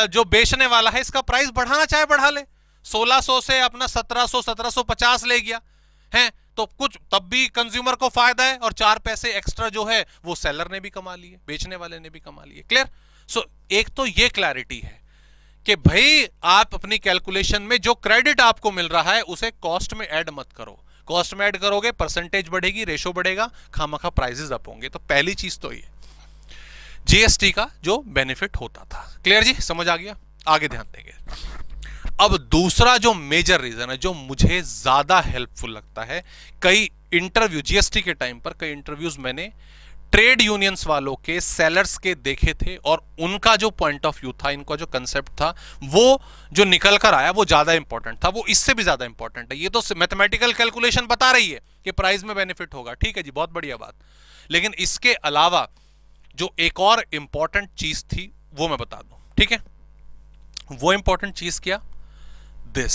जो बेचने वाला है, इसका प्राइस बढ़ाना चाहे बढ़ा ले, 1600 से अपना 1700, 1750 ले गया है, तो कुछ तब भी कंज्यूमर को फायदा है, और 4 पैसे एक्स्ट्रा जो है वो सेलर ने भी कमा लिए, बेचने वाले ने भी कमा लिए। क्लियर? सो एक तो ये क्लैरिटी है कि भाई आप अपनी कैलकुलेशन में जो क्रेडिट आपको मिल रहा है उसे कॉस्ट में ऐड मत करो। कॉस्ट में ऐड करोगे, परसेंटेज बढ़ेगी, रेशो बढ़ेगा, खामखा प्राइसेस अप होंगे। तो पहली चीज तो ये जीएसटी का जो बेनिफिट होता था। क्लियर जी? समझ आ गया? आगे ध्यान देंगे। अब दूसरा जो मेजर रीजन है, जो मुझे ज्यादा हेल्पफुल लगता है, कई इंटरव्यू जीएसटी के टाइम पर कई इंटरव्यूज मैंने ट्रेड यूनियंस वालों के, सेलर्स के देखे थे, और उनका जो पॉइंट ऑफ व्यू था, इनका जो कंसेप्ट था, वो जो निकल कर आया वो ज्यादा इंपॉर्टेंट था, वो इससे भी ज्यादा इंपॉर्टेंट है। ये तो मैथमेटिकल कैलकुलेशन बता रही है कि प्राइस में बेनिफिट होगा, ठीक है जी, बहुत बढ़िया बात, लेकिन इसके अलावा जो एक और इंपॉर्टेंट चीज थी वो मैं बता दूं, ठीक है? वो इंपॉर्टेंट चीज क्या? दिस,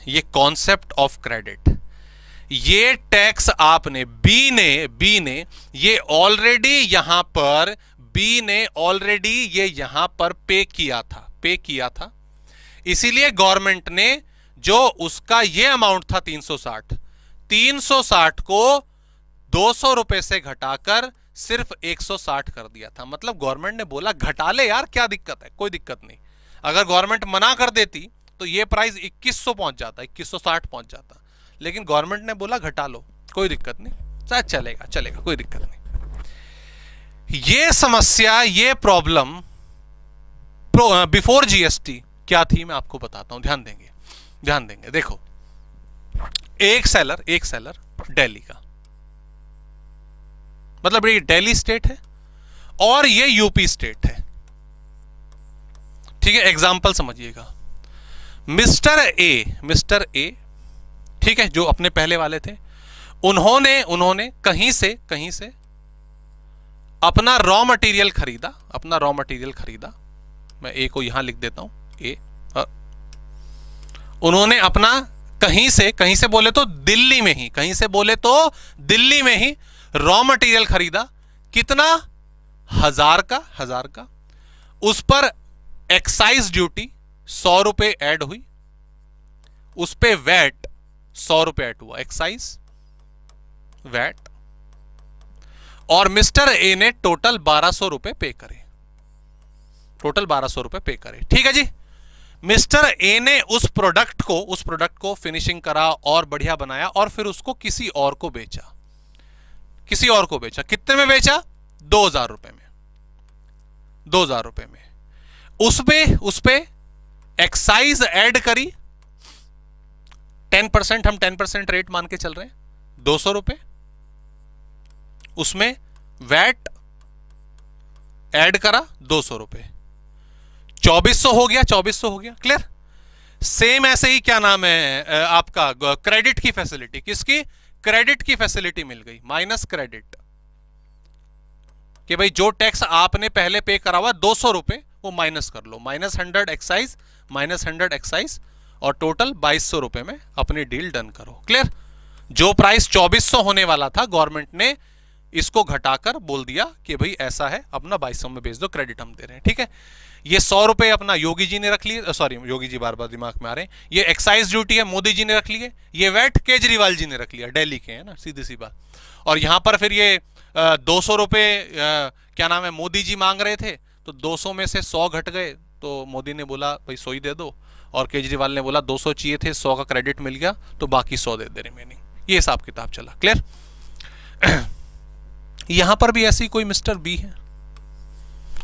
ये कॉन्सेप्ट ऑफ क्रेडिट। ये टैक्स आपने बी ने ये ऑलरेडी यहां पर, बी ने ऑलरेडी ये यहां पर पे किया था। इसीलिए गवर्नमेंट ने जो उसका ये अमाउंट था 360 को 200 रुपए से घटाकर सिर्फ 160 कर दिया था। मतलब गवर्नमेंट ने बोला घटा ले यार, क्या दिक्कत है? कोई दिक्कत नहीं। अगर गवर्नमेंट मना कर देती तो ये प्राइस 2100 पहुंच जाता, 2160 पहुंच जाता, लेकिन गवर्नमेंट ने बोला घटा लो, कोई दिक्कत नहीं, शायद चलेगा, कोई दिक्कत नहीं। ये समस्या, ये प्रॉब्लम बिफोर जीएसटी क्या थी मैं आपको बताता हूं, ध्यान देंगे। देखो, एक सेलर दिल्ली का, मतलब ये दिल्ली स्टेट है और ये यूपी स्टेट है। ठीक है, एग्जाम्पल समझिएगा। मिस्टर ए, ठीक है, जो अपने पहले वाले थे, उन्होंने कहीं से अपना रॉ मटेरियल खरीदा। मैं ए को यहां लिख देता हूं, ए। उन्होंने अपना कहीं से बोले तो दिल्ली में ही रॉ मटेरियल खरीदा। कितना? 1000 का। उस पर एक्साइज ड्यूटी 100 रुपए ऐड हुई, उस पे वैट 100 रुपए ऐड हुआ, एक्साइज वैट, और मिस्टर ए ने टोटल 1200 रुपए पे करे। ठीक है जी। मिस्टर ए ने उस प्रोडक्ट को फिनिशिंग करा और बढ़िया बनाया और फिर उसको किसी और को बेचा। कितने में बेचा? 2000 रुपए में। उस पे एक्साइज ऐड करी 10%, हम 10% रेट मान के चल रहे हैं, 200 रुपए। उसमें वैट ऐड करा 200 रुपए, 2400 हो गया। क्लियर? सेम ऐसे ही क्या नाम है आपका क्रेडिट की फैसिलिटी, किसकी? क्रेडिट की फैसिलिटी मिल गई, माइनस क्रेडिट, कि भाई जो टैक्स आपने पहले पे करा हुआ 200 रुपए वो माइनस कर लो, -100 एक्साइज और टोटल 2200 रुपए में अपनी डील डन करो। क्लियर? जो प्राइस 2400 होने वाला था, गवर्नमेंट ने इसको घटाकर बोल दिया कि भाई ऐसा है, अपना 2200 में बेच दो, क्रेडिट हम दे रहे हैं। ठीक है, ये 100 रुपए अपना योगी जी ने रख लिए, सॉरी योगी जी बार बार दिमाग में आ रहे हैं, ये एक्साइज ड्यूटी है मोदी जी ने रख लिए, ये वैट केजरीवाल जी ने रख लिया, दिल्ली के है ना, सीधी सी बात। और यहां पर फिर ये 200 रुपए क्या नाम है मोदी जी मांग रहे थे, तो 200 में से 100 घट गए, तो मोदी ने बोला भाई 100 ही दे दो, और केजरीवाल ने बोला 200 चाहिए थे, 100 का क्रेडिट मिल गया, तो बाकी 100 दे दे रिमेनिंग। ये हिसाब किताब चला। क्लियर? यहां पर भी ऐसी कोई मिस्टर बी है,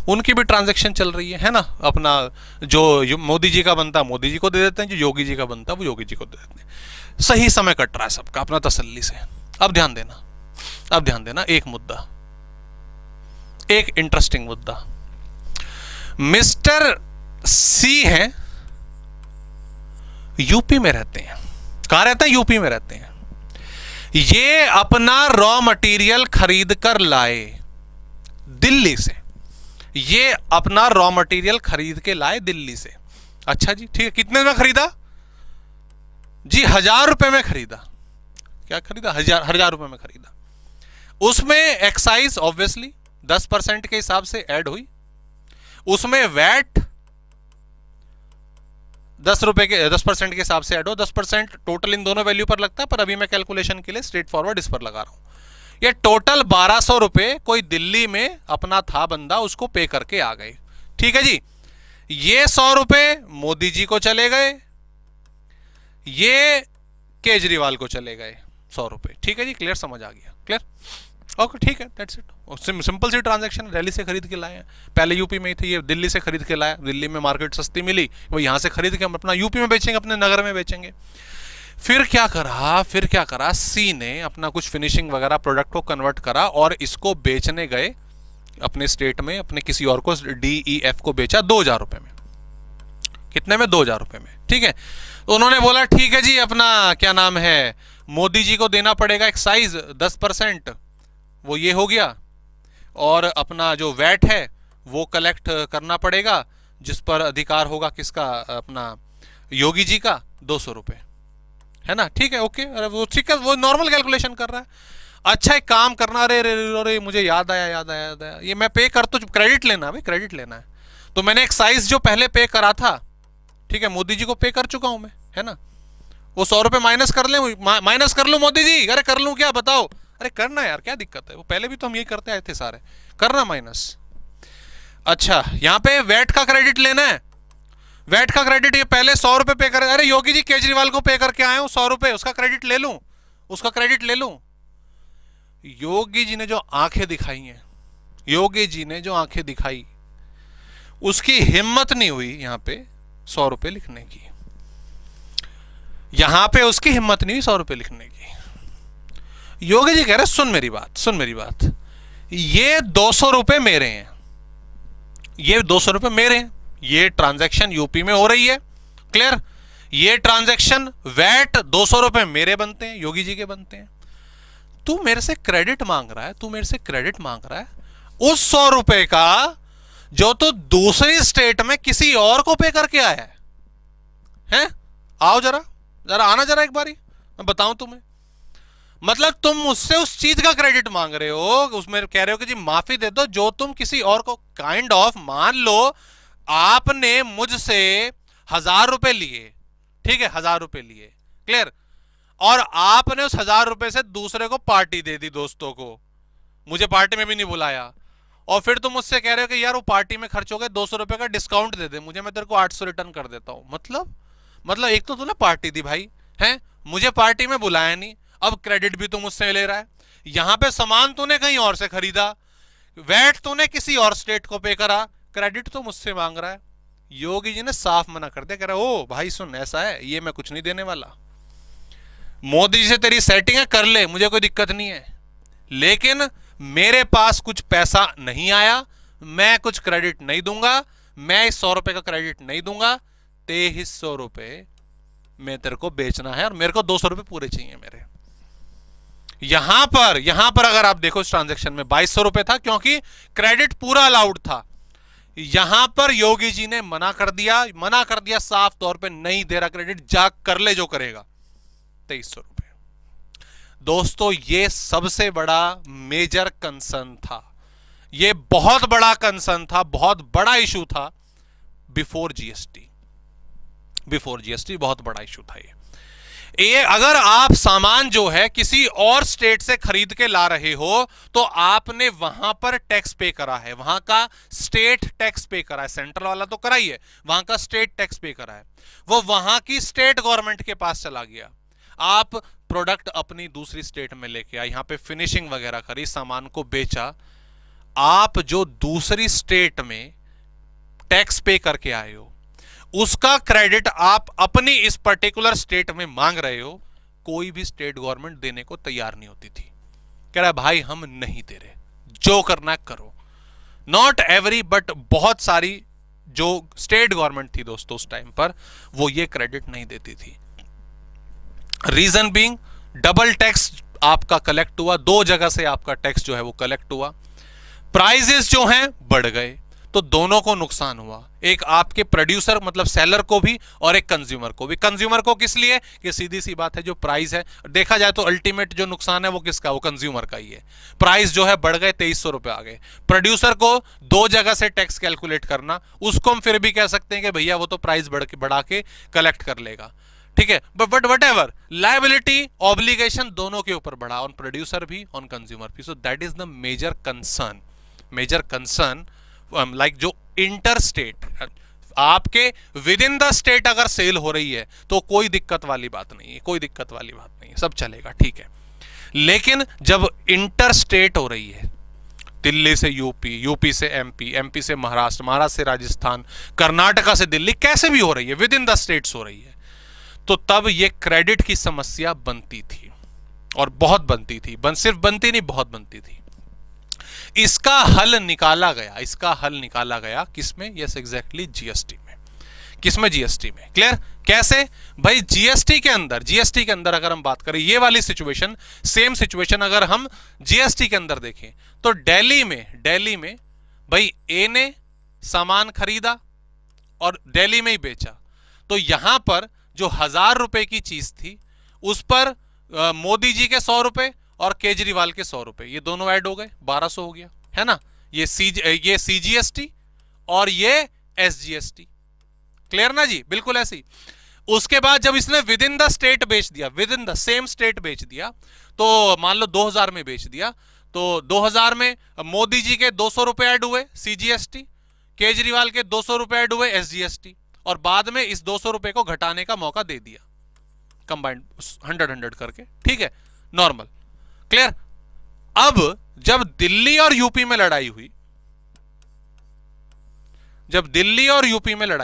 उनकी भी ट्रांजैक्शन चल रही है ना, अपना जो मोदी जी का बनता है मोदी जी को दे देते हैं, जो योगी जी का बनता है वो योगी जी को दे देते हैं। सही समय कट रहा है सबका अपना तसल्ली से। अब ध्यान देना एक मुद्दा, एक इंटरेस्टिंग मुद्दा। मिस्टर सी है, यूपी में रहते हैं। कहां रहते हैं? यूपी में रहते हैं। ये अपना रॉ मटेरियल खरीद कर लाए दिल्ली से, ये अपना रॉ मटेरियल खरीद के लाए दिल्ली से। अच्छा जी, ठीक है, कितने में खरीदा जी? 1000 रुपए में खरीदा। क्या खरीदा? 1000 रुपए में खरीदा। उसमें एक्साइज ऑब्वियसली 10% के हिसाब से ऐड हुई, उसमें वैट 10% के हिसाब से ऐड हो, 10% टोटल इन दोनों वैल्यू पर लगता है, पर अभी मैं कैलकुलेशन के लिए स्ट्रेट फॉरवर्ड इस पर लगा रहा हूं। ये टोटल 1200 रुपए कोई दिल्ली में अपना था बंदा, उसको पे करके आ गए। ठीक है जी, ये 100 रुपए मोदी जी को चले गए, ये केजरीवाल को चले गए 100 रुपए। ठीक है जी, क्लियर? समझ आ गया? क्लियर? ओके, ठीक है, दैट्स इट। सिंपल सी ट्रांजैक्शन, दिल्ली से खरीद के लाए हैं, पहले यूपी में ही थे, ये दिल्ली से खरीद के लाया, दिल्ली में मार्केट सस्ती मिली, वो यहां से खरीद के हम अपना यूपी में बेचेंगे, अपने नगर में बेचेंगे। फिर क्या करा सी ने अपना कुछ फिनिशिंग वगैरह प्रोडक्ट को कन्वर्ट करा और इसको बेचने गए अपने स्टेट में, अपने किसी और को, DEF को बेचा 2000 रुपए में। कितने में? 2000 रुपए में। ठीक है, तो उन्होंने बोला ठीक है जी, अपना क्या नाम है मोदी जी को देना पड़ेगा एक्साइज 10%, वो ये हो गया, और अपना जो वैट है वो कलेक्ट करना पड़ेगा, जिस पर अधिकार होगा किसका? अपना योगी जी का, 200 रुपए, है ना? ठीक है, ओके। अरे वो ठीक है, वो नॉर्मल कैलकुलेशन कर रहा है। अच्छा, एक काम करना, अरे मुझे याद आया, ये मैं पे कर, तो क्रेडिट लेना है भाई, क्रेडिट लेना है। तो मैंने एक्साइज जो पहले पे करा था, ठीक है, मोदी जी को पे कर चुका हूं मैं, है ना, वो 100 रुपए माइनस कर लूं मोदी जी? अरे कर लूं क्या, बताओ? अरे करना यार, क्या दिक्कत है, वो पहले भी तो हम यही करते आए थे सारे, करना माइनस। अच्छा, यहां पे वैट का क्रेडिट लेना है, वैट का क्रेडिट ये पहले 100 रुपए पे करे, अरे योगी जी केजरीवाल को पे करके आए हूं 100 रुपए, उसका क्रेडिट ले लूं, योगी जी ने जो आंखें दिखाई, उसकी हिम्मत नहीं हुई यहां पे 100 रुपए लिखने की, यहां पे उसकी हिम्मत नहीं हुई 100 रुपए लिखने की। योगी जी कह रहे सुन मेरी बात, ये 200 रुपए मेरे हैं, ये 200 रुपए मेरे हैं, ये ट्रांजैक्शन यूपी में हो रही है, क्लियर। ये ट्रांजैक्शन वैट 200 रुपए मेरे बनते हैं, योगी जी के बनते हैं। तू मेरे से क्रेडिट मांग रहा है, तू मेरे से क्रेडिट मांग रहा है उस 100 रुपए का जो तू दूसरी स्टेट में किसी और को पे करके आया है, हैं? आओ जरा, जरा आना जरा एक बारी, मैं बताऊं तुम्हें। मतलब तुम मुझसे उस चीज का क्रेडिट मांग रहे हो, उसमें कह रहे हो कि जी माफी दे दो जो तुम किसी और को, काइंड ऑफ मान लो आपने मुझसे 1000 रुपए लिए, ठीक है, 1000 रुपए लिए, क्लियर, और आपने उस 1000 रुपए से दूसरे को पार्टी दे दी, दोस्तों को, मुझे पार्टी में भी नहीं बुलाया, और फिर तुम मुझसे कह रहे हो कि यार वो पार्टी में खर्च हो गए, 200 रुपए का डिस्काउंट दे दे मुझे, मैं तेरे को 800 रिटर्न कर देता हूं। मतलब एक तो तूने पार्टी दी भाई, हैं, मुझे पार्टी में बुलाया नहीं, अब क्रेडिट भी तू मुझसे ले रहा है। यहां पे सामान तूने कहीं और से खरीदा, वैट तूने किसी और स्टेट को पे करा, क्रेडिट तो मुझसे मांग रहा है। योगी जी ने साफ मना कर दिया, कह रहा ओ भाई सुन, ऐसा है, ये मैं कुछ नहीं देने वाला, मोदी जी से तेरी सेटिंग है कर ले, मुझे कोई दिक्कत नहीं है, लेकिन मेरे पास कुछ पैसा नहीं आया, मैं कुछ क्रेडिट नहीं दूंगा, मैं इस 100 रुपए का क्रेडिट नहीं दूंगा, 2300 रुपए मैं तेरे को बेचना है और मेरे को 200 रुपए पूरे चाहिए मेरे। यहां पर अगर आप देखो इस ट्रांजैक्शन में 2200 रुपए था, क्योंकि क्रेडिट पूरा अलाउड था। यहां पर योगी जी ने मना कर दिया साफ तौर पे, नहीं दे रहा क्रेडिट, जा कर ले जो करेगा, 2300 रुपए। दोस्तों ये सबसे बड़ा मेजर कंसर्न था, ये बहुत बड़ा कंसर्न था, बहुत बड़ा इशू था बिफोर जीएसटी बहुत बड़ा इशू था ये अगर आप सामान जो है किसी और स्टेट से खरीद के ला रहे हो तो आपने वहां पर टैक्स पे करा है, वहां का स्टेट टैक्स पे करा है, सेंट्रल वाला तो करा ही है, वहां का स्टेट टैक्स पे करा है, वो वहां की स्टेट गवर्नमेंट के पास चला गया। आप प्रोडक्ट अपनी दूसरी स्टेट में लेके आए, यहां पे फिनिशिंग वगैरह करी, सामान को बेचा, आप जो दूसरी स्टेट में टैक्स पे करके आए हो उसका क्रेडिट आप अपनी इस पर्टिकुलर स्टेट में मांग रहे हो, कोई भी स्टेट गवर्नमेंट देने को तैयार नहीं होती थी। कह रहा है भाई हम नहीं दे रहे, जो करना करो। नॉट एवरी बट बहुत सारी जो स्टेट गवर्नमेंट थी दोस्तों उस टाइम पर, वो ये क्रेडिट नहीं देती थी। रीजन बीइंग डबल टैक्स आपका कलेक्ट हुआ, दो जगह से आपका टैक्स जो है वो कलेक्ट हुआ, प्राइजेस जो हैं बढ़ गए, तो दोनों को नुकसान हुआ, एक आपके प्रोड्यूसर मतलब सेलर को भी और एक कंज्यूमर को भी। कंज्यूमर को किस लिए कि सीधी सी बात है जो प्राइस है, देखा जाए तो अल्टीमेट जो नुकसान है वो किसका, वो कंज्यूमर का ही है। प्राइस जो है बढ़ गए, 2300 रुपए आ गए। प्रोड्यूसर को दो जगह से टैक्स कैलकुलेट करना, उसको हम फिर भी कह सकते हैं कि भैया वो तो प्राइस बढ़ा के कलेक्ट कर लेगा, ठीक है, but whatever liability obligation दोनों के ऊपर बढ़ा, ऑन प्रोड्यूसर भी ऑन कंज्यूमर भी। So that is the major concern like जो इंटर स्टेट आपके विद इन द स्टेट अगर सेल हो रही है तो कोई दिक्कत वाली बात नहीं है, सब चलेगा, ठीक है। लेकिन जब इंटर स्टेट हो रही है, दिल्ली से यूपी, यूपी से एमपी, एमपी से महाराष्ट्र, महाराष्ट्र से राजस्थान, कर्नाटका से दिल्ली, कैसे भी हो रही है, विद इन द स्टेट्स हो रही है, तो तब ये क्रेडिट की समस्या बनती थी और बहुत बनती थी, सिर्फ बनती नहीं बहुत बनती थी। इसका हल निकाला गया किसमें? यस एग्जैक्टली जीएसटी में। किसमें? जीएसटी में। क्लियर? कैसे भाई? जीएसटी के अंदर अगर हम बात करें ये वाली सिचुएशन, सेम सिचुएशन अगर हम जीएसटी के अंदर देखें तो दिल्ली में भाई ए ने सामान खरीदा और दिल्ली में ही बेचा, तो यहां पर जो 1000 रुपए की चीज थी उस पर मोदी जी के 100 रुपए और केजरीवाल के 100 रुपए, ये दोनों ऐड हो गए, 1200 हो गया, है ना। ये सीजीएसटी और ये एसजीएसटी। क्लियर ना जी? बिल्कुल ऐसी। उसके बाद जब इसने विद इन द स्टेट बेच दिया, with in the same state बेच दिया, तो मान लो 2000 में बेच दिया, तो 2000 में मोदी जी के 200 रुपए ऐड हुए सीजीएसटी, केजरीवाल के 200 रुपए ऐड हुए एसजीएसटी, और बाद में इस 200 रुपए को घटाने का मौका दे दिया, कंबाइंड 100 करके, ठीक है, नॉर्मल। क्लियर? अब जब दिल्ली और यूपी में लड़ाई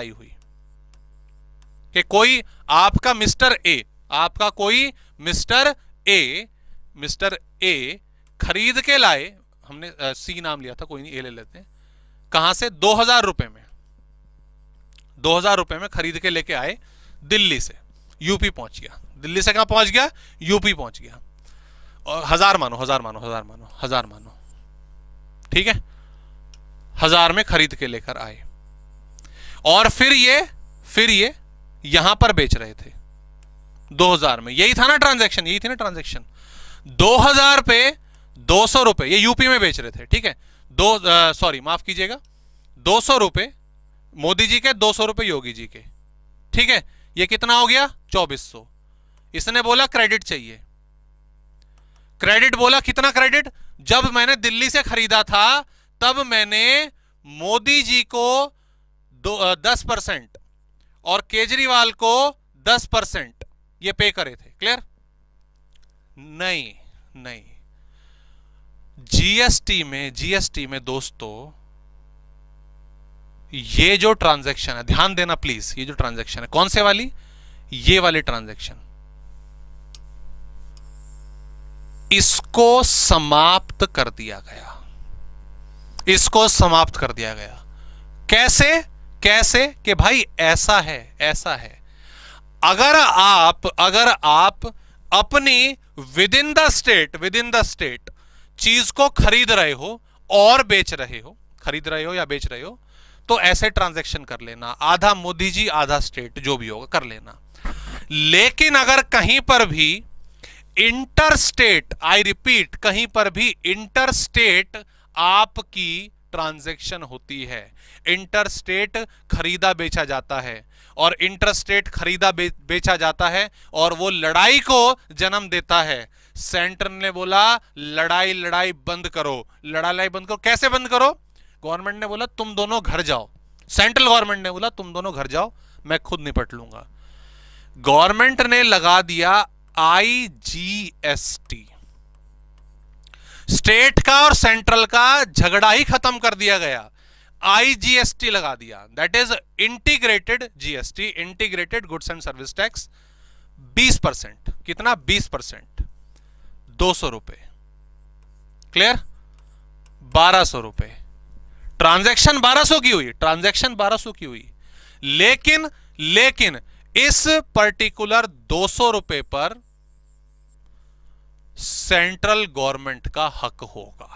हुई, कि कोई आपका मिस्टर ए खरीद के लाए, हमने सी नाम लिया था, कोई नहीं, ए ले लेते हैं। कहां से? 2000 रुपए में, 2000 रुपए में खरीद के लेके आए दिल्ली से, यूपी पहुंच गया। दिल्ली से कहां पहुंच गया? यूपी पहुंच गया। और 1000 मानो, 1000 मानो, 1000 मानो, 1000 मानो, ठीक है, 1000 में खरीद के लेकर आए और फिर ये यहां पर बेच रहे थे 2000 में। यही था ना ट्रांजैक्शन, यही थी ना ट्रांजैक्शन। 2000 पे 200 रुपए ये यूपी में बेच रहे थे, ठीक है। सॉरी माफ कीजिएगा, 200 रुपए मोदी जी के, 200 रुपए योगी जी के, ठीक है। ये कितना हो गया? 2400। इसने बोला क्रेडिट चाहिए, क्रेडिट बोला। कितना क्रेडिट? जब मैंने दिल्ली से खरीदा था तब मैंने मोदी जी को 10% और केजरीवाल को 10% ये पे करे थे। क्लियर? नहीं नहीं, जीएसटी में दोस्तों ये जो ट्रांजैक्शन है, ध्यान देना प्लीज, ये जो ट्रांजैक्शन है कौन से वाली? ये वाली ट्रांजैक्शन, इसको समाप्त कर दिया गया, इसको समाप्त कर दिया गया। कैसे? कैसे कि भाई ऐसा है, ऐसा है। अगर आप अपनी विद इन द स्टेट चीज को खरीद रहे हो और बेच रहे हो, खरीद रहे हो या बेच रहे हो, तो ऐसे ट्रांजैक्शन कर लेना, आधा मोदी जी आधा स्टेट, जो भी होगा कर लेना। लेकिन अगर कहीं पर भी इंटर स्टेट, आई रिपीट, कहीं पर भी इंटर स्टेट आपकी ट्रांजैक्शन होती है, इंटर स्टेट खरीदा बेचा जाता है और इंटर स्टेट खरीदा बेचा जाता है और वो लड़ाई को जन्म देता है। सेंटर ने बोला लड़ाई बंद करो, लड़ाई बंद करो। कैसे बंद करो? गवर्नमेंट ने बोला तुम दोनों घर जाओ, सेंट्रल गवर्नमेंट ने बोला तुम दोनों घर जाओ, मैं खुद निपट लूंगा। गवर्नमेंट ने लगा दिया आईजीएसटी, स्टेट का और सेंट्रल का झगड़ा ही खत्म कर दिया गया। आईजीएसटी लगा दिया, that is integrated GST, integrated goods and service tax. 20%, कितना? 20%, 200 रुपए। क्लियर? 1200 रुपए। ट्रांजैक्शन 1200 की हुई, ट्रांजैक्शन 1200 की हुई, लेकिन इस पर्टिकुलर 200 रुपए पर सेंट्रल गवर्नमेंट का हक होगा,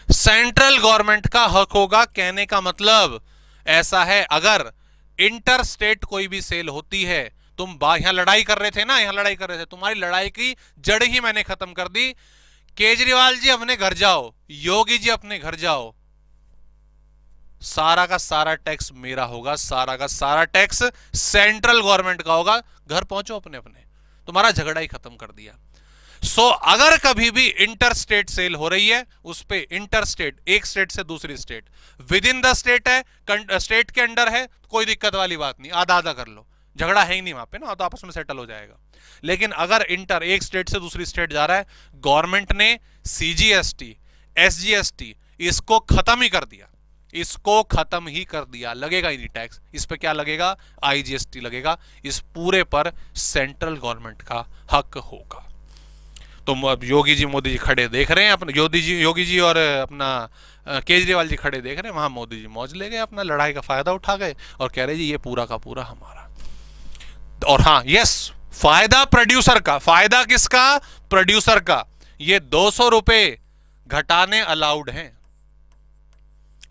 सेंट्रल गवर्नमेंट का हक होगा। कहने का मतलब ऐसा है, अगर इंटर स्टेट कोई भी सेल होती है, तुम यहां लड़ाई कर रहे थे ना, यहां लड़ाई कर रहे थे, तुम्हारी लड़ाई की जड़ ही मैंने खत्म कर दी। केजरीवाल जी अपने घर जाओ, योगी जी अपने घर जाओ, सारा का सारा टैक्स मेरा होगा, सारा का सारा टैक्स सेंट्रल गवर्नमेंट का होगा। घर पहुंचो अपने अपने, तुम्हारा झगड़ा ही खत्म कर दिया। सो अगर कभी भी इंटर स्टेट सेल हो रही है, उस पे इंटर स्टेट, एक स्टेट से दूसरी state, with in the state है, स्टेट के अंडर है, कोई दिक्कत वाली बात नहीं, आधा आधा कर लो, झगड़ा है ही नहीं वहां पे ना, तो आपस में सेटल हो जाएगा। लेकिन अगर इंटर, एक स्टेट से दूसरी स्टेट जा रहा है, गवर्नमेंट ने सीजीएसटी, एसजीएसटी इसको खत्म ही कर दिया, इसको खत्म ही कर दिया, लगेगा ही नहीं टैक्स। इस पे क्या लगेगा? आईजीएसटी लगेगा। इस पूरे पर सेंट्रल गवर्नमेंट का हक होगा। तो योगी जी मोदी जी खड़े देख रहे हैं, अपने योगी जी और अपना केजरीवाल जी खड़े देख रहे हैं, वहां मोदी जी मौज ले गए, अपना लड़ाई का फायदा उठा गए और कह रहे जी ये पूरा का पूरा हमारा। और हाँ, यस, फायदा प्रोड्यूसर का। फायदा किसका? प्रोड्यूसर का। ये 200 रुपए घटाने अलाउड हैं,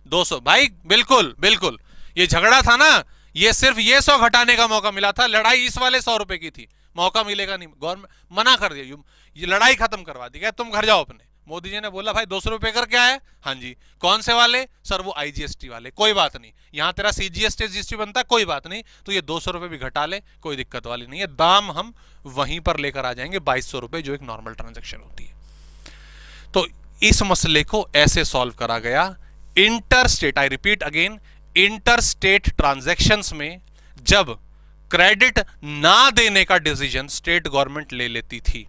200 भाई, बिल्कुल बिल्कुल। ये झगड़ा था ना, ये सिर्फ ये 100 घटाने का मौका मिला था, लड़ाई इस वाले 100 रुपए की थी, मौका मिलेगा नहीं। गवर्नमेंट मना कर दिया, ये लड़ाई खत्म करवा दी, क्या तुम घर जाओ अपने। मोदी जी ने बोला भाई 200 रुपए कर क्या है? हाँ जी। कौन से वाले? सर वो आईजीएसटी वाले। कोई बात नहीं, यहां तेरा सीजीएसटी जीएसटी बनता है, कोई बात नहीं, तो ये 200 रुपए भी घटा ले, कोई दिक्कत वाली नहीं है। दाम हम वहीं पर लेकर आ जाएंगे, 2200 रुपए, जो एक नॉर्मल ट्रांजेक्शन होती है। तो इस मसले को ऐसे सॉल्व करा गया। Inter state, I repeat again, inter state transactions में जब क्रेडिट ना देने का डिसीजन स्टेट गवर्नमेंट ले लेती थी,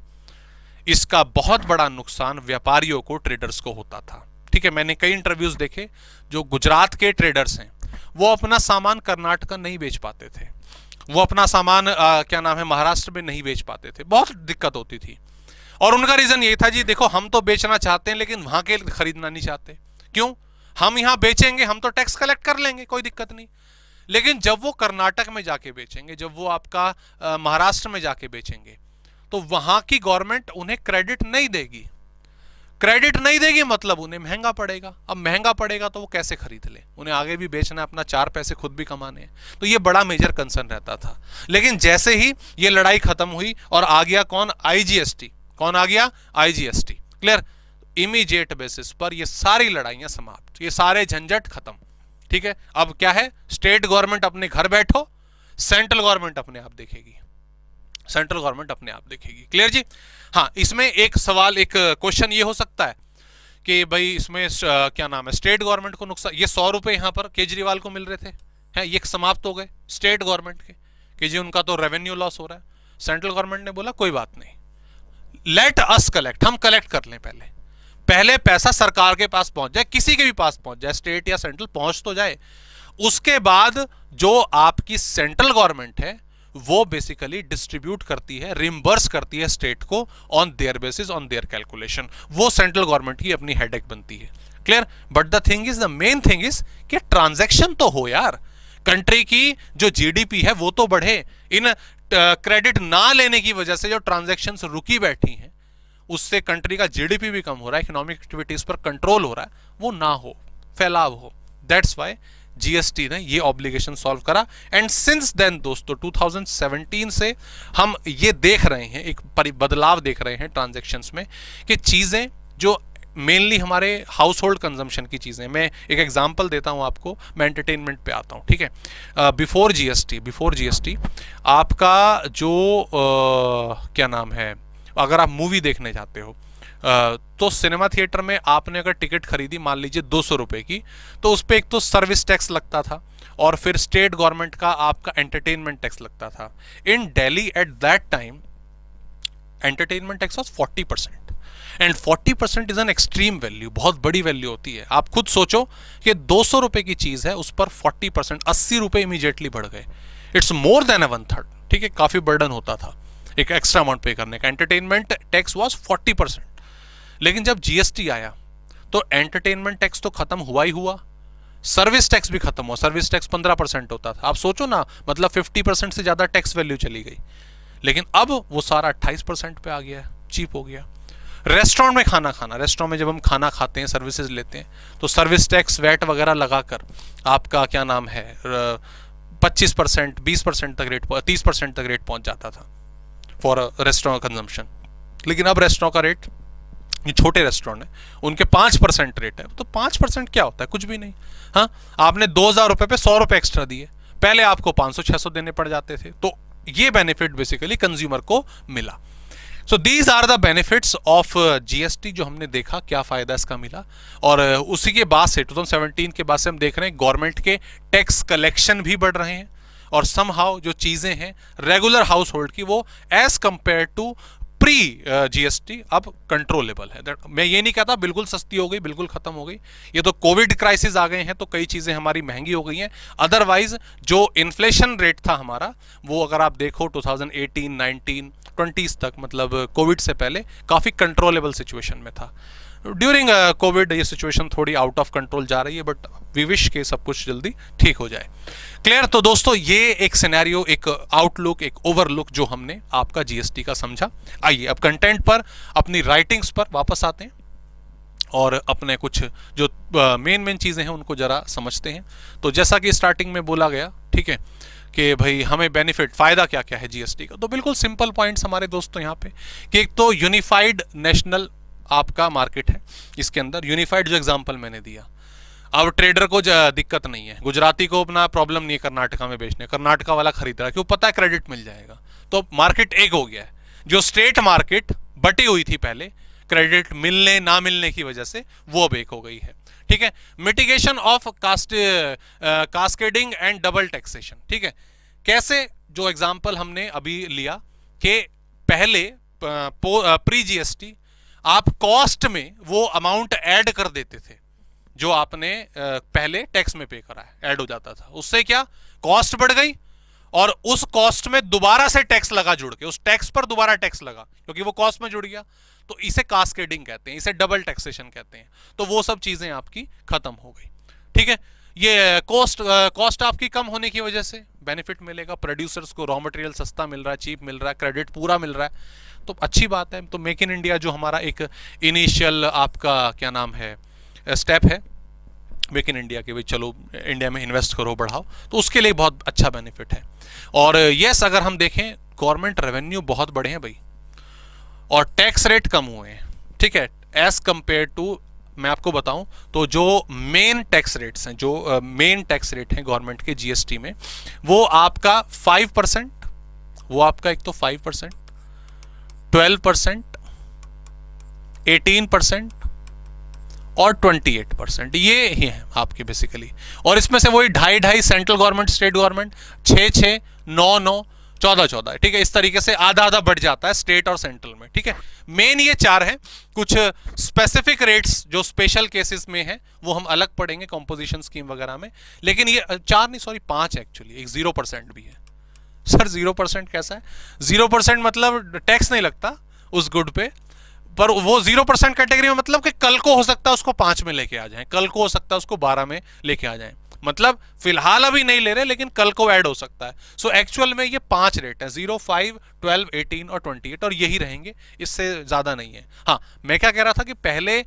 इसका बहुत बड़ा नुकसान व्यापारियों को, ट्रेडर्स को होता था। ठीक है, मैंने कई इंटरव्यूज देखे, जो गुजरात के ट्रेडर्स हैं वो अपना सामान कर्नाटक नहीं बेच पाते थे, वो अपना सामान क्या नाम है, महाराष्ट्र में नहीं बेच पाते थे, बहुत दिक्कत होती थी। और उनका रीजन यही था जी, देखो हम तो बेचना चाहते हैं लेकिन वहां के खरीदना नहीं चाहते। क्यों? हम यहां बेचेंगे, हम तो टैक्स कलेक्ट कर लेंगे, कोई दिक्कत नहीं। लेकिन जब वो कर्नाटक में जाके बेचेंगे, जब वो आपका महाराष्ट्र में जाके बेचेंगे, तो वहां की गवर्नमेंट उन्हें क्रेडिट नहीं देगी। क्रेडिट नहीं देगी मतलब उन्हें महंगा पड़ेगा। अब महंगा पड़ेगा तो वो कैसे खरीद ले, उन्हें आगे भी बेचना है, अपना 4 पैसे खुद भी कमाने हैं। तो ये बड़ा मेजर कंसर्न रहता था। लेकिन जैसे ही ये लड़ाई खत्म हुई और आ गया कौन, आईजीएसटी। कौन आ गया? आईजीएसटी। क्लियर? इमीडिएट बेसिस पर ये सारी लड़ाइयां समाप्त, ये सारे झंझट खत्म। ठीक है, अब क्या है, स्टेट गवर्नमेंट अपने घर बैठो, सेंट्रल गवर्नमेंट अपने आप देखेगी, सेंट्रल गवर्नमेंट अपने आप देखेगी। क्लियर जी? हाँ, इसमें एक सवाल, एक क्वेश्चन ये हो सकता है कि भाई इसमें क्या नाम है, स्टेट गवर्नमेंट को नुकसान, ये 100 रुपए यहां पर केजरीवाल को मिल रहे थे, हैं, ये समाप्त हो गए स्टेट गवर्नमेंट के, कि जी उनका तो रेवेन्यू लॉस हो रहा है। सेंट्रल गवर्नमेंट ने बोला कोई बात नहीं, लेट अस कलेक्ट, हम कलेक्ट कर लें, पहले पैसा सरकार के पास पहुंच जाए, किसी के भी पास पहुंच जाए, स्टेट या सेंट्रल पहुंच तो जाए। उसके बाद जो आपकी सेंट्रल गवर्नमेंट है वो बेसिकली डिस्ट्रीब्यूट करती है, रिम्बर्स करती है स्टेट को on their basis, on their calculation. वो सेंट्रल गवर्नमेंट की अपनी हेडेक बनती है। Clear? But the thing is, the main thing is कि ट्रांजैक्शन तो हो यार, कंट्री की जो जीडीपी है वो तो बढ़े। इन क्रेडिट ना लेने की वजह से जो ट्रांजैक्शंस रुकी बैठी हैं, उससे कंट्री का जीडीपी भी कम हो रहा है, इकोनॉमिक एक्टिविटीज पर कंट्रोल हो रहा है, वो ना हो, फैलाव हो। दैट्स वाई जीएसटी ने ये ऑब्लिगेशन सॉल्व करा। एंड सिंस देन दोस्तों 2017 से हम ये देख रहे हैं, एक बदलाव देख रहे हैं ट्रांजैक्शंस में, कि चीजें जो मेनली हमारे हाउस होल्ड कंजम्पशन की चीजें, मैं एक एग्जांपल देता हूं आपको, मैं एंटरटेनमेंट पे आता हूं। ठीक है, बिफोर जीएसटी आपका जो क्या नाम है, अगर आप मूवी देखने जाते हो तो सिनेमा थिएटर में आपने अगर टिकट खरीदी मान लीजिए 200 रुपए की, तो उस पर एक तो सर्विस टैक्स लगता था और फिर स्टेट गवर्नमेंट का आपका एंटरटेनमेंट टैक्स लगता था। In Delhi at that time entertainment tax was 40%, and 40% is an extreme value, बहुत बड़ी वैल्यू होती है। आप खुद सोचो कि 200 रुपए की चीज है, उस पर 40%, 80 रुपए इमीडिएटली बढ़ गए। It's more than 1/3। ठीक है, काफी बर्डन होता था एक एक्स्ट्रा अमाउंट पे करने का। Entertainment tax was 40%। लेकिन जब जीएसटी आया तो एंटरटेनमेंट टैक्स तो खत्म हुआ ही हुआ, सर्विस टैक्स भी खत्म हुआ। सर्विस टैक्स 15% होता था, आप सोचो ना, मतलब 50% से ज्यादा टैक्स वैल्यू चली गई। लेकिन अब वो सारा 28% पे आ गया है, चीप हो गया। रेस्टोरेंट में खाना खाना, रेस्टोरेंट में जब हम खाना खाते हैं, सर्विसेज लेते हैं, तो सर्विस टैक्स, वैट वगैरह लगाकर आपका क्या नाम है 25%, 20% तक रेट, 30% तक रेट पहुंच जाता था फॉर रेस्टोरेंट कंजम्पशन। लेकिन अब रेस्टोरेंट का रेट, ये छोटे रेस्टोरेंट है, उनके 5% रेट है। तो 5% क्या होता है? कुछ भी नहीं। हाँ, आपने 2000 रुपए पे 100 रुपए एक्स्ट्रा दिए, पहले आपको 500-600 देने पड़ जाते थे। तो ये बेनिफिट बेसिकली कंज्यूमर को मिला। So these are the benefits of GST, जो हमने देखा, क्या फायदा इसका मिला। और उसी के बाद से 2017 के बाद से हम देख रहे हैं गवर्नमेंट के टैक्स कलेक्शन भी बढ़ रहे हैं, और समहाउ जो चीजें हैं रेगुलर हाउस होल्ड की, वो as compare to pre GST अब कंट्रोलेबल है। मैं ये नहीं कहता बिल्कुल सस्ती हो गई, बिल्कुल खत्म हो गई। ये तो कोविड क्राइसिस आ गए हैं तो कई चीजें हमारी महंगी हो गई हैं। अदरवाइज जो इन्फ्लेशन रेट था हमारा, वो अगर आप देखो 2018, 19, 20s तक, मतलब कोविड से पहले काफी कंट्रोलेबल सिचुएशन में था। ड्यूरिंग कोविड ये सिचुएशन थोड़ी आउट ऑफ कंट्रोल जा रही है, बट वी विश के सब कुछ जल्दी ठीक हो जाए। क्लियर? तो दोस्तों ये एक सिनेरियो, एक आउटलुक, एक ओवरलुक जो हमने आपका जीएसटी का समझा। आइए अब कंटेंट पर, अपनी राइटिंग्स पर वापस आते हैं और अपने कुछ जो मेन चीजें हैं उनको जरा समझते हैं। तो जैसा कि स्टार्टिंग में बोला गया, ठीक है, कि भाई हमें बेनिफिट, फायदा क्या क्या है जीएसटी का, तो बिल्कुल सिंपल पॉइंट्स हमारे दोस्तों यहाँ पे, कि एक तो यूनिफाइड नेशनल आपका मार्केट है। इसके अंदर यूनिफाइड जो एग्जांपल मैंने दिया, अब ट्रेडर को दिक्कत नहीं है, गुजराती को अपना प्रॉब्लम नहीं है कर्नाटका में बेचने, कर्नाटका वाला खरीद रहा है, क्यों? पता है क्रेडिट मिल जाएगा। तो मार्केट एक हो गया है। जो स्टेट मार्केट बटी हुई थी पहले, क्रेडिट मिलने ना मिलने की वजह से, वो अब एक हो गई है। ठीक है, mitigation of cascading and double taxation. ठीक है, कैसे? जो एग्जांपल हमने अभी लिया कि पहले प्री जीएसटी आप कॉस्ट में वो अमाउंट ऐड कर देते थे जो आपने पहले टैक्स में पे करा है, ऐड हो जाता था। उससे क्या? कॉस्ट बढ़ गई और उस कॉस्ट में दोबारा से टैक्स लगा जुड़ के, उस टैक्स पर दोबारा टैक्स लगा क्योंकि वो कॉस्ट में जुड़ गया, तो इसे कास्केडिंग कहते हैं, इसे डबल टैक्सेशन कहते हैं। तो वो सब चीजें आपकी खत्म हो गई। ठीक है, ये कॉस्ट आपकी कम होने की वजह से बेनिफिट मिलेगा, प्रोड्यूसर्स को रॉ मटेरियल सस्ता मिल रहा है, चीप मिल रहा है, क्रेडिट पूरा मिल रहा है, तो अच्छी बात है। तो मेक इन इंडिया जो हमारा एक इनिशियल आपका क्या नाम है स्टेप है मेक इन इंडिया के, भाई चलो इंडिया में इन्वेस्ट करो बढ़ाओ, तो उसके लिए बहुत अच्छा बेनिफिट है। और यस अगर हम देखें गवर्नमेंट रेवेन्यू बहुत बढ़े हैं भाई, और टैक्स रेट कम हुए हैं। ठीक है, एज कंपेयर टू मैं आपको बताऊं तो जो मेन टैक्स रेट्स हैं, जो मेन टैक्स रेट हैं गवर्नमेंट के जीएसटी में, वो आपका 5%, वो आपका एक तो 5%, 12%, 18% और 28%, ये ही है आपके बेसिकली। और इसमें से वही 2.5 सेंट्रल गवर्नमेंट, स्टेट गवर्नमेंट 6, 9, 14, ठीक है, इस तरीके से आधा आधा बढ़ जाता है स्टेट और सेंट्रल में। ठीक है, मेन ये 4 हैं। कुछ स्पेसिफिक रेट्स जो स्पेशल केसेस में है वो हम अलग पढ़ेंगे कंपोजिशन स्कीम वगैरह में, लेकिन ये 4 नहीं, सॉरी 5 एक्चुअली, एक 0% भी है। सर 0% कैसा है? 0% मतलब टैक्स नहीं लगता उस गुड पे, पर वो 0% कैटेगरी में मतलब कि कल को हो सकता है उसको 5 में लेके आ जाएं, कल को हो सकता है उसको 12 में लेके आ जाएं, मतलब फिलहाल अभी नहीं ले रहे लेकिन कल को ऐड हो सकता है। सो एक्चुअल में ये 5 रेट है, 0, 5, 12, 18 और 28, और यही रहेंगे, इससे ज्यादा नहीं है। हाँ, मैं क्या कह रहा था कि पहले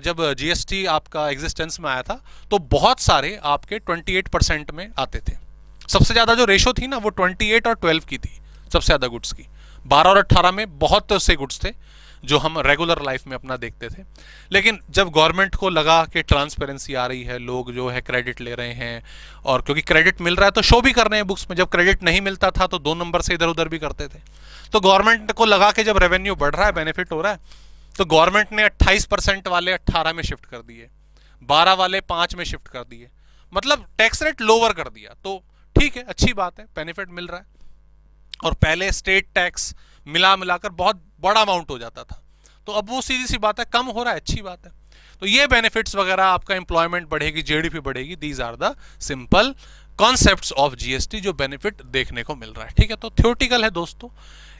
जब जीएसटी आपका एग्जिस्टेंस में आया था तो बहुत सारे आपके 28% में आते थे। सबसे ज्यादा जो रेशो थी ना वो 28 और 12 की थी, सबसे ज्यादा गुड्स की। 12 और 18 में बहुत से गुड्स थे जो हम रेगुलर लाइफ में अपना देखते थे। लेकिन जब गवर्नमेंट को लगा कि ट्रांसपेरेंसी आ रही है, लोग जो है क्रेडिट ले रहे हैं, और क्योंकि क्रेडिट मिल रहा है तो शो भी कर रहे हैं बुक्स में, जब क्रेडिट नहीं मिलता था तो 2 नंबर से इधर उधर भी करते थे, तो गवर्नमेंट को लगा कि जब रेवेन्यू बढ़ रहा है, बेनिफिट हो रहा है, तो गवर्नमेंट ने 28% वाले 18 में शिफ्ट कर दिए, 12 वाले 5 में शिफ्ट कर दिए, मतलब टैक्स रेट लोअर कर दिया। तो ठीक है, अच्छी बात है, बेनिफिट मिल रहा है। और पहले स्टेट टैक्स मिलाकर बहुत बड़ा अमाउंट हो जाता था, तो अब वो सीधी सी बात है कम हो रहा है, अच्छी बात है। तो ये बेनिफिट्स वगैरह, आपका एम्प्लॉयमेंट बढ़ेगी, जीडीपी बढ़ेगी, these are the simple concepts of GST जो बेनिफिट देखने को मिल रहा है। ठीक है, तो थ्योरेटिकल है दोस्तों,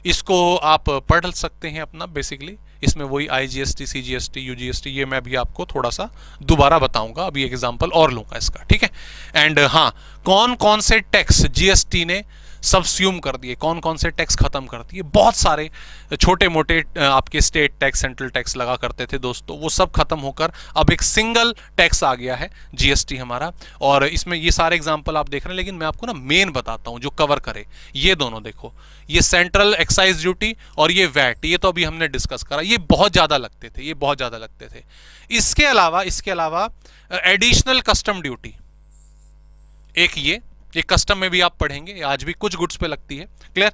इसको आप पढ़ सकते हैं अपना बेसिकली। इसमें वही आईजीएसटी, सीजीएसटी, यूजीएसटी, ये मैं भी आपको थोड़ा सा दोबारा बताऊंगा, अभी एग्जांपल और लूंगा इसका। ठीक है, एंड हाँ, कौन कौन से टैक्स जीएसटी ने सबस्यूम कर दिए, कौन कौन से टैक्स खत्म कर दिए। बहुत सारे छोटे मोटे आपके स्टेट टैक्स, सेंट्रल टैक्स लगा करते थे दोस्तों, वो सब खत्म होकर अब एक सिंगल टैक्स आ गया है जीएसटी हमारा। और इसमें ये सारे एग्जांपल आप देख रहे हैं, लेकिन मैं आपको ना मेन बताता हूं जो कवर करे। ये दोनों देखो, ये सेंट्रल एक्साइज ड्यूटी और ये वैट, ये तो अभी हमने डिस्कस करा, ये बहुत ज्यादा लगते थे, ये बहुत ज्यादा लगते थे। इसके अलावा एडिशनल कस्टम ड्यूटी एक, ये कस्टम में भी आप पढ़ेंगे, आज भी कुछ गुड्स पे लगती है। क्लियर?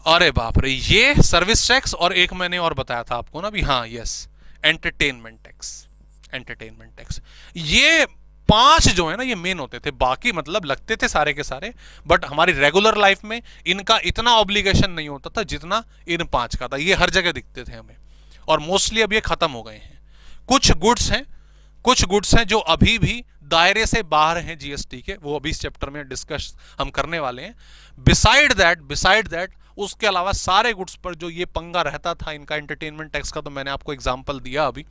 अरे बाप रे, ये सर्विस टैक्स, और एक मैंने और बताया था आपको ना भी, हाँ yes, entertainment tax, entertainment tax. ये 5 जो है ना ये मेन होते थे, बाकी मतलब लगते थे सारे के सारे, बट हमारी रेगुलर लाइफ में इनका इतना ऑब्लिगेशन नहीं होता था जितना इन 5 का था। ये हर जगह दिखते थे हमें, और मोस्टली अब ये खत्म हो गए हैं। कुछ गुड्स हैं जो अभी भी दायरे से बाहर हैं जीएसटी के, वो अभी इस चैप्टर में डिस्कस हम करने वाले हैं। बिसाइड दैट उसके अलावा सारे गुड्स पर जो ये पंगा रहता था इनका एंटरटेनमेंट टैक्स का, तो मैंने आपको एग्जांपल दिया अभी,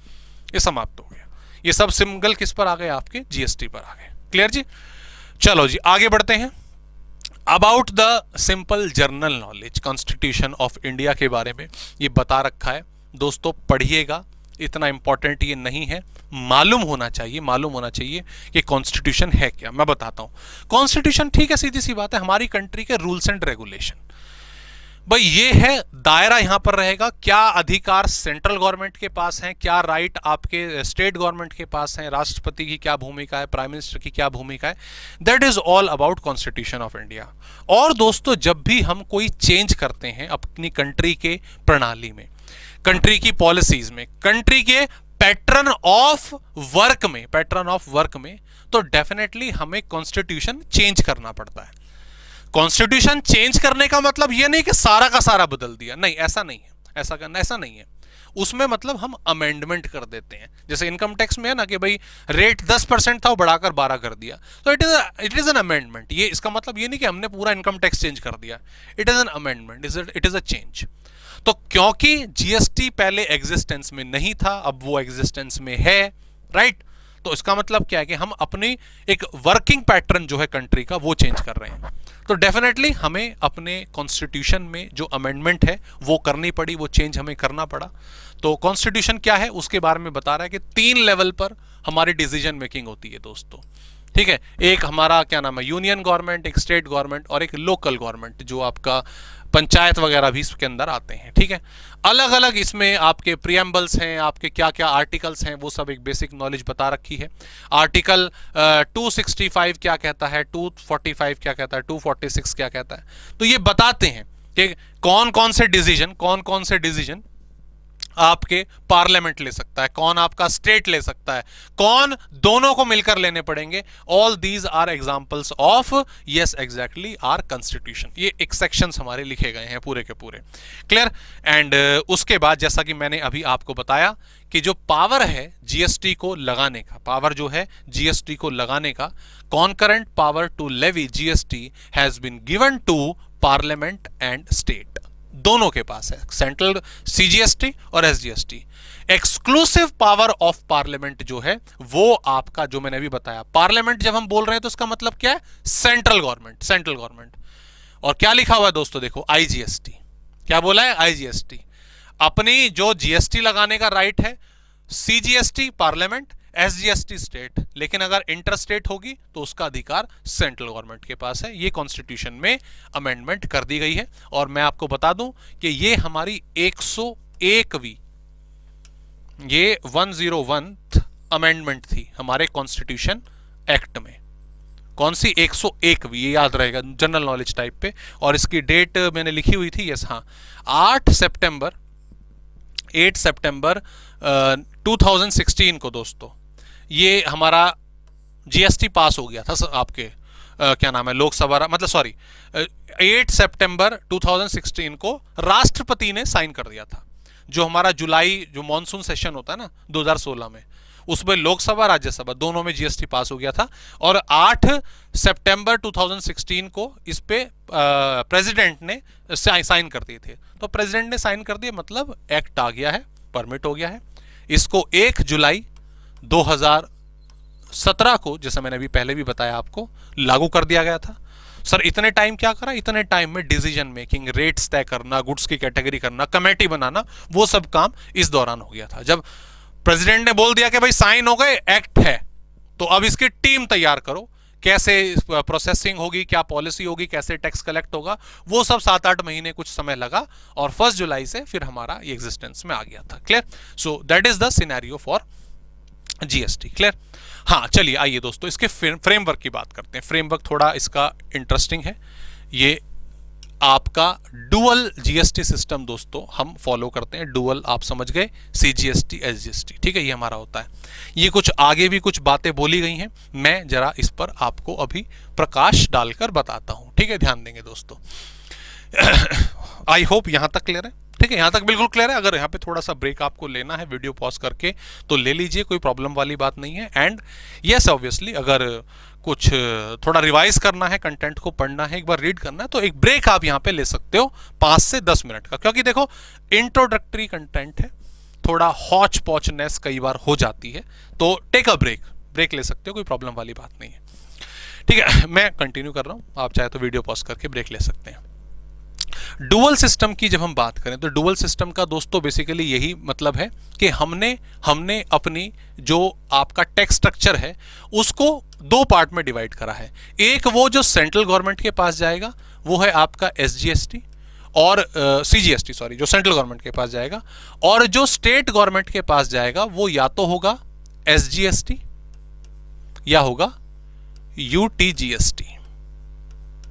ये समाप्त हो गया। ये सब सिंगल किस पर आ गए? आपके जीएसटी पर आ गए। क्लियर जी? चलो जी आगे बढ़ते हैं। About the simple general knowledge, constitution of India के बारे में ये बता रखा है दोस्तों, पढ़िएगा, इतना इंपॉर्टेंट ये नहीं है, मालूम होना चाहिए कि कॉन्स्टिट्यूशन है क्या। मैं बताता हूं कॉन्स्टिट्यूशन, ठीक है, सीधी सी बात है, हमारी कंट्री के रूल्स एंड रेगुलेशन। भाई ये है दायरा, यहां पर रहेगा क्या अधिकार सेंट्रल गवर्नमेंट के पास हैं, क्या राइट आपके स्टेट गवर्नमेंट के पास हैं, राष्ट्रपति की क्या भूमिका है, प्राइम मिनिस्टर की क्या भूमिका है। That is all about constitution of India. और दोस्तों जब भी हम कोई चेंज करते हैं अपनी कंट्री के प्रणाली में, कंट्री की पॉलिसीज में, कंट्री के पैटर्न ऑफ वर्क में, तो डेफिनेटली हमें कॉन्स्टिट्यूशन चेंज करना पड़ता है। कॉन्स्टिट्यूशन चेंज करने का मतलब यह नहीं कि सारा का सारा बदल दिया, नहीं, ऐसा नहीं है, ऐसा नहीं है। उसमें मतलब हम अमेंडमेंट कर देते हैं। जैसे इनकम टैक्स में है ना कि भाई रेट 10% था वो बढ़ाकर 12 कर दिया, तो इट इज एन अमेंडमेंट। ये इसका मतलब ये नहीं कि हमने पूरा इनकम टैक्स चेंज कर दिया, it is an amendment, it is a change. तो क्योंकि जीएसटी पहले एग्जिस्टेंस में नहीं था, अब वो एग्जिस्टेंस में है, राइट? तो इसका मतलब क्या है कि हम अपनी एक वर्किंग पैटर्न जो है कंट्री का वो चेंज कर रहे हैं। तो डेफिनेटली हमें अपने कॉन्स्टिट्यूशन में जो अमेंडमेंट है वो करनी पड़ी, वो चेंज हमें करना पड़ा। तो कॉन्स्टिट्यूशन क्या है उसके बारे में बता रहा है कि 3 लेवल पर हमारी डिसीजन मेकिंग होती है दोस्तों, ठीक है? एक हमारा क्या नाम है यूनियन गवर्नमेंट, एक स्टेट गवर्नमेंट और एक लोकल गवर्नमेंट, जो आपका पंचायत वगैरह भी इसके अंदर आते हैं, ठीक है? अलग अलग इसमें आपके प्रियम्बल्स हैं, आपके क्या क्या आर्टिकल्स हैं, वो सब एक बेसिक नॉलेज बता रखी है। आर्टिकल 265 क्या कहता है, 245 क्या कहता है, 246 क्या कहता है, तो ये बताते हैं कि कौन कौन से डिसीजन आपके पार्लियामेंट ले सकता है, कौन आपका स्टेट ले सकता है, कौन दोनों को मिलकर लेने पड़ेंगे। All these are examples of yes exactly our constitution. ये एक सेक्शंस हमारे लिखे गए हैं पूरे के पूरे, क्लियर? एंड उसके बाद जैसा कि मैंने अभी आपको बताया कि जो पावर है जीएसटी को लगाने का, पावर जो है जीएसटी को लगाने का, concurrent power to levy GST has been given to parliament and state, दोनों के पास है, सेंट्रल सीजीएसटी और SGST. Exclusive power of parliament जो है वो आपका, जो मैंने अभी बताया, पार्लियामेंट जब हम बोल रहे हैं तो इसका मतलब क्या है, सेंट्रल गवर्नमेंट। और क्या लिखा हुआ है दोस्तों, देखो आईजीएसटी, क्या बोला है, आईजीएसटी। अपनी जो जीएसटी लगाने का राइट है, सीजीएसटी पार्लियामेंट, एसजीएसटी स्टेट, लेकिन अगर इंटर स्टेट होगी तो उसका अधिकार सेंट्रल गवर्नमेंट के पास है। ये कॉन्स्टिट्यूशन में अमेंडमेंट कर दी गई है। और मैं आपको बता दूं कि ये हमारी 101वीं, ये 101th अमेंडमेंट थी हमारे कॉन्स्टिट्यूशन एक्ट में। कौन सी, 101वीं, ये याद रहेगा जनरल नॉलेज टाइप पे। और इसकी डेट मैंने लिखी हुई थी, यस हाँ, 8 सितंबर 2016 को दोस्तों ये हमारा जीएसटी पास हो गया था आपके क्या नाम है लोकसभा, मतलब सॉरी 8 सितंबर 2016 को राष्ट्रपति ने साइन कर दिया था। जो हमारा जुलाई जो मॉनसून सेशन होता है ना 2016 में, उसमें लोकसभा राज्यसभा दोनों में जीएसटी पास हो गया था। और 8 सितंबर 2016 को इस पे प्रेसिडेंट ने साइन कर दिए थे। तो प्रेसिडेंट ने साइन कर दिए मतलब एक्ट आ गया है, परमिट हो गया है। इसको 1 जुलाई 2017 को, जैसा मैंने अभी पहले भी बताया आपको, लागू कर दिया गया था। सर इतने टाइम क्या करा, इतने टाइम में डिसीजन मेकिंग, रेट्स तय करना, गुड्स की कैटेगरी करना, कमेटी बनाना, वो सब काम इस दौरान हो गया था। जब प्रेसिडेंट ने बोल दिया कि भाई साइन हो गए, एक्ट है, तो अब इसकी टीम तैयार करो, कैसे प्रोसेसिंग होगी, क्या पॉलिसी होगी, कैसे टैक्स कलेक्ट होगा, वो सब 7-8 महीने कुछ समय लगा। और 1 जुलाई से फिर हमारा ये एग्जिस्टेंस में आ गया था। Clear? So that is the scenario for GST. Clear? हाँ, चलिए आइए दोस्तों इसके फ्रेमवर्क की बात करते हैं। फ्रेमवर्क थोड़ा इसका इंटरेस्टिंग है। ये आपका डुअल जीएसटी सिस्टम दोस्तों हम फॉलो करते हैं। डुअल आप समझ गए, सीजीएसटी एसजीएसटी, ठीक है, ये हमारा होता है। ये कुछ आगे भी कुछ बातें बोली गई हैं, मैं जरा इस पर आपको अभी प्रकाश डालकर बताता हूं, ठीक है, ध्यान देंगे दोस्तों। आई होप यहां तक क्लियर है, ठीक है, यहां तक बिल्कुल क्लियर है। अगर यहाँ पे थोड़ा सा ब्रेक आपको लेना है वीडियो पॉज करके तो ले लीजिए, कोई प्रॉब्लम वाली बात नहीं है। एंड यस ऑब्वियसली अगर कुछ थोड़ा रिवाइज करना है, कंटेंट को पढ़ना है, एक बार रीड करना है, तो एक ब्रेक आप यहाँ पे ले सकते हो 5 से 10 मिनट का, क्योंकि देखो इंट्रोडक्टरी कंटेंट है, थोड़ा हॉच पॉचनेस कई बार हो जाती है, तो टेक अ ब्रेक ले सकते हो, कोई प्रॉब्लम वाली बात नहीं है, ठीक है। मैं कंटिन्यू कर रहा हूँ, आप चाहे तो वीडियो पॉज करके ब्रेक ले सकते हैं। डुअल सिस्टम की जब हम बात करें तो डुअल सिस्टम का दोस्तों बेसिकली यही मतलब है कि हमने अपनी जो आपका टैक्स स्ट्रक्चर है उसको 2 पार्ट में डिवाइड करा है। एक वो जो सेंट्रल गवर्नमेंट के पास जाएगा वो है आपका एसजीएसटी और सीजीएसटी, सॉरी, जो सेंट्रल गवर्नमेंट के पास जाएगा, और जो स्टेट गवर्नमेंट के पास जाएगा वो या तो होगा एसजीएसटी या होगा यूटीजीएसटी,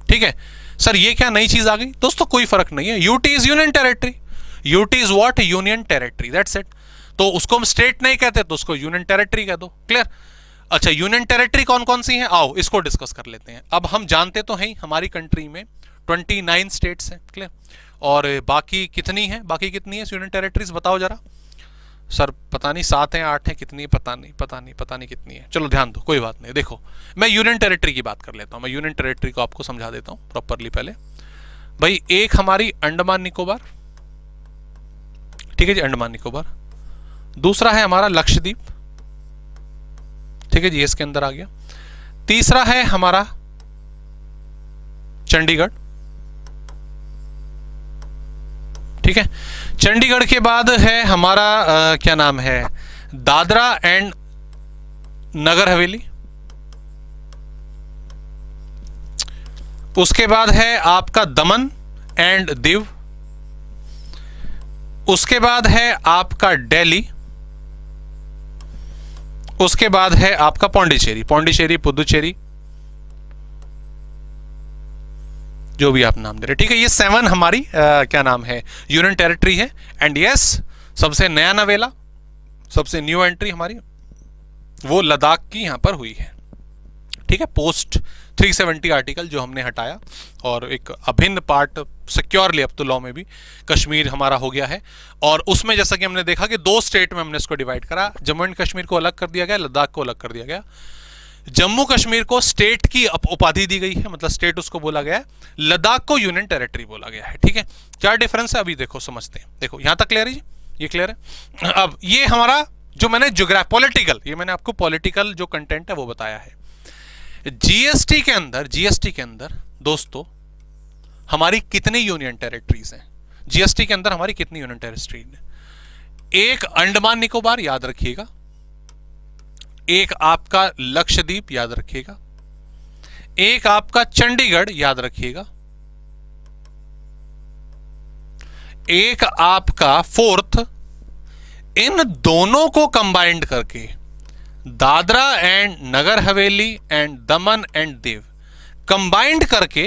ठीक है। सर ये क्या नई चीज आ गई? दोस्तों कोई फर्क नहीं है, UT is union territory, UT is what, union territory, that's it. तो उसको हम स्टेट नहीं कहते तो उसको यूनियन टेरिटरी कह दो, क्लियर। अच्छा, यूनियन टेरिटरी कौन कौन सी हैं, आओ इसको डिस्कस कर लेते हैं। अब हम जानते तो हैं हमारी कंट्री में 29 स्टेट्स हैं, क्लियर, और बाकी कितनी है यूनियन टेरिटरीज, बताओ जरा। सर पता नहीं 7 है 8 है कितनी है, पता नहीं कितनी है, चलो ध्यान दो, कोई बात नहीं। देखो मैं यूनियन टेरिटरी की बात कर लेता हूँ, मैं यूनियन टेरिटरी को आपको समझा देता हूँ प्रॉपरली। पहले भाई एक हमारी अंडमान निकोबार, ठीक है जी, अंडमान निकोबार। दूसरा है हमारा लक्षद्वीप, ठीक है जी, इसके अंदर आ गया। तीसरा है हमारा चंडीगढ़, ठीक है। चंडीगढ़ के बाद है हमारा क्या नाम है, दादरा एंड नगर हवेली। उसके बाद है आपका दमन एंड दीव। उसके बाद है आपका दिल्ली। उसके बाद है आपका पौंडीचेरी पुदुचेरी, जो भी आप नाम दे रहे, ठीक है। ये 7 हमारी क्या नाम है यूनियन टेरिटरी है। एंड यस, सबसे नया नवेला, सबसे न्यू एंट्री हमारी वो लद्दाख की यहां पर हुई है, ठीक है। पोस्ट 370 आर्टिकल जो हमने हटाया और एक अभिन्न पार्ट सिक्योरली अब तो लॉ में भी कश्मीर हमारा हो गया है। और उसमें जैसा कि हमने देखा कि 2 स्टेट में हमने इसको डिवाइड करा, जम्मू एंड कश्मीर को अलग कर दिया गया, लद्दाख को अलग कर दिया गया। जम्मू कश्मीर को स्टेट की उपाधि दी गई है, मतलब स्टेट उसको बोला गया है, लद्दाख को यूनियन टेरिटरी बोला गया है, ठीक है। क्या डिफरेंस है अभी देखो, समझते हैं। देखो यहां तक क्लियर है जी, ये क्लियर है। अब ये हमारा जो मैंने पॉलिटिकल, ये मैंने आपको पॉलिटिकल जो कंटेंट है वो बताया है। जीएसटी के अंदर दोस्तों हमारी कितनी यूनियन टेरिटरीज हैं? जीएसटी के अंदर हमारी कितनी यूनियन टेरिटरीज हैं? एक अंडमान निकोबार याद रखिएगा, एक आपका लक्षद्वीप याद रखिएगा, एक आपका चंडीगढ़ याद रखिएगा, एक आपका 4th, इन दोनों को कंबाइंड करके Dadra and Nagar Haveli and Daman and Diu combined करके